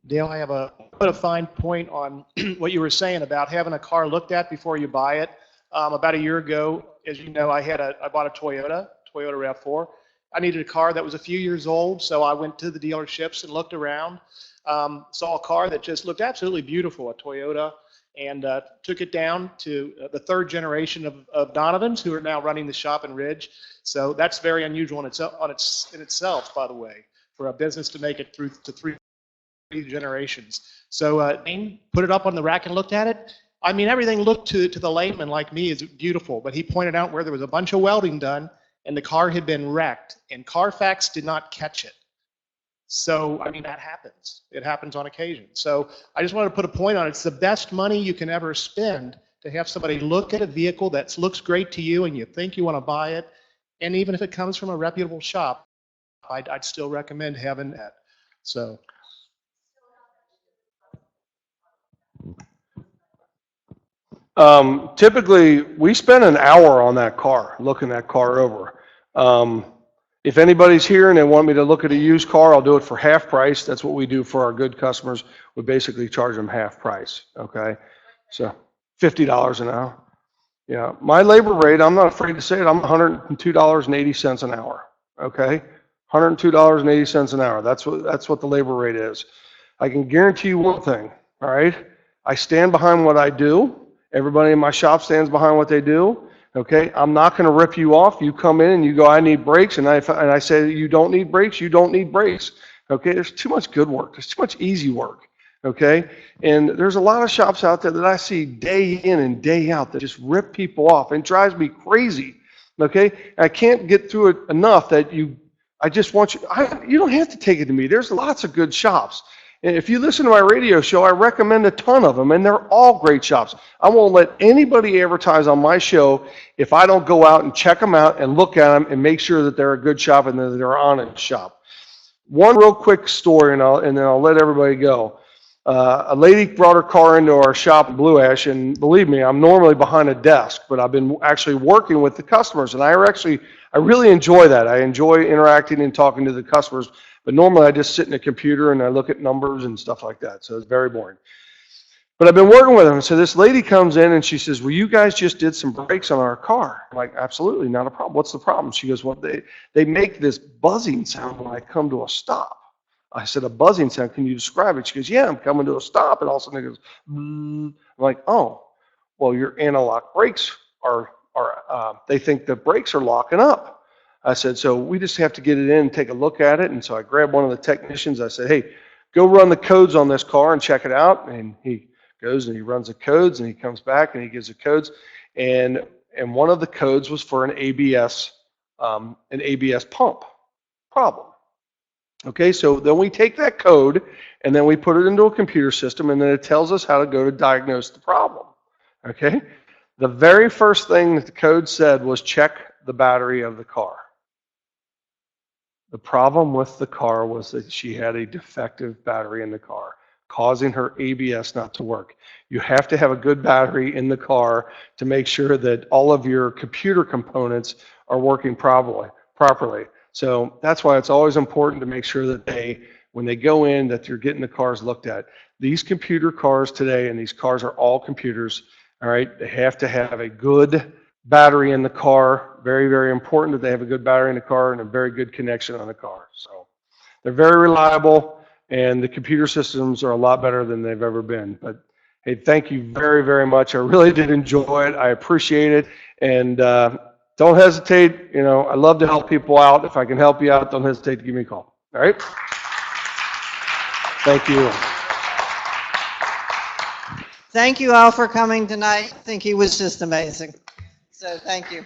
Dale, I have put a fine point on what you were saying about having a car looked at before you buy it. About a year ago, as you know, I bought a Toyota RAV4. I needed a car that was a few years old, so I went to the dealerships and looked around, saw a car that just looked absolutely beautiful, a Toyota, and took it down to the 3rd generation of Donovans, who are now running the shop in Ridge. So that's very unusual in itself, by the way, for a business to make it through to 3 generations. So Dane put it up on the rack and looked at it. I mean, everything looked to the layman like me is beautiful, but he pointed out where there was a bunch of welding done and the car had been wrecked, and Carfax did not catch it. So, I mean, that happens. It happens on occasion. So I just wanted to put a point on it. It's the best money you can ever spend to have somebody look at a vehicle that looks great to you and you think you want to buy it, and even if it comes from a reputable shop, I'd still recommend having that. So. Typically, we spend an hour on that car, looking that car over. If anybody's here and they want me to look at a used car, I'll do it for half price. That's what we do for our good customers. We basically charge them half price, okay? So $50 an hour. Yeah, my labor rate, I'm not afraid to say it, I'm $102.80 an hour, okay? $102.80 an hour. That's what the labor rate is. I can guarantee you one thing, all right? I stand behind what I do. Everybody in my shop stands behind what they do. Okay, I'm not going to rip you off. You come in and you go, I need brakes, and I say you don't need brakes. You don't need brakes. Okay, there's too much good work. There's too much easy work. Okay, and there's a lot of shops out there that I see day in and day out that just rip people off and drives me crazy. Okay, I can't get through it enough that I just want you. You don't have to take it to me. There's lots of good shops. And if you listen to my radio show, I recommend a ton of them, and they're all great shops. I won't let anybody advertise on my show if I don't go out and check them out and look at them and make sure that they're a good shop and that they're an honest shop. One real quick story, and then I'll let everybody go. A lady brought her car into our shop in Blue Ash, and believe me, I'm normally behind a desk, but I've been actually working with the customers, and I really enjoy that. I enjoy interacting and talking to the customers. But normally I just sit in a computer and I look at numbers and stuff like that. So it's very boring. But I've been working with them. So this lady comes in and she says, well, you guys just did some brakes on our car. I'm like, absolutely, not a problem. What's the problem? She goes, well, they make this buzzing sound when I come to a stop. I said, a buzzing sound, can you describe it? She goes, yeah, I'm coming to a stop. And all of a sudden it goes, I'm like, oh, well, your anti-lock brakes they think the brakes are locking up. I said, so we just have to get it in and take a look at it. And so I grabbed one of the technicians. I said, hey, go run the codes on this car and check it out. And he goes and he runs the codes and he comes back and he gives the codes. And one of the codes was for an ABS pump problem. Okay, so then we take that code and then we put it into a computer system and then it tells us how to go to diagnose the problem. Okay, the very first thing that the code said was check the battery of the car. The problem with the car was that she had a defective battery in the car, causing her ABS not to work. You have to have a good battery in the car to make sure that all of your computer components are working properly. So that's why it's always important to make sure that when they go in, that you're getting the cars looked at. These computer cars today, and these cars are all computers, all right, they have to have a good battery in the car. Very, very important that they have a good battery in the car and a very good connection on the car. So they're very reliable, and the computer systems are a lot better than they've ever been. But hey, thank you very, very much. I really did enjoy it. I appreciate it. And don't hesitate. You know, I love to help people out. If I can help you out, don't hesitate to give me a call. All right? Thank you. Thank you all for coming tonight. I think he was just amazing. So thank you.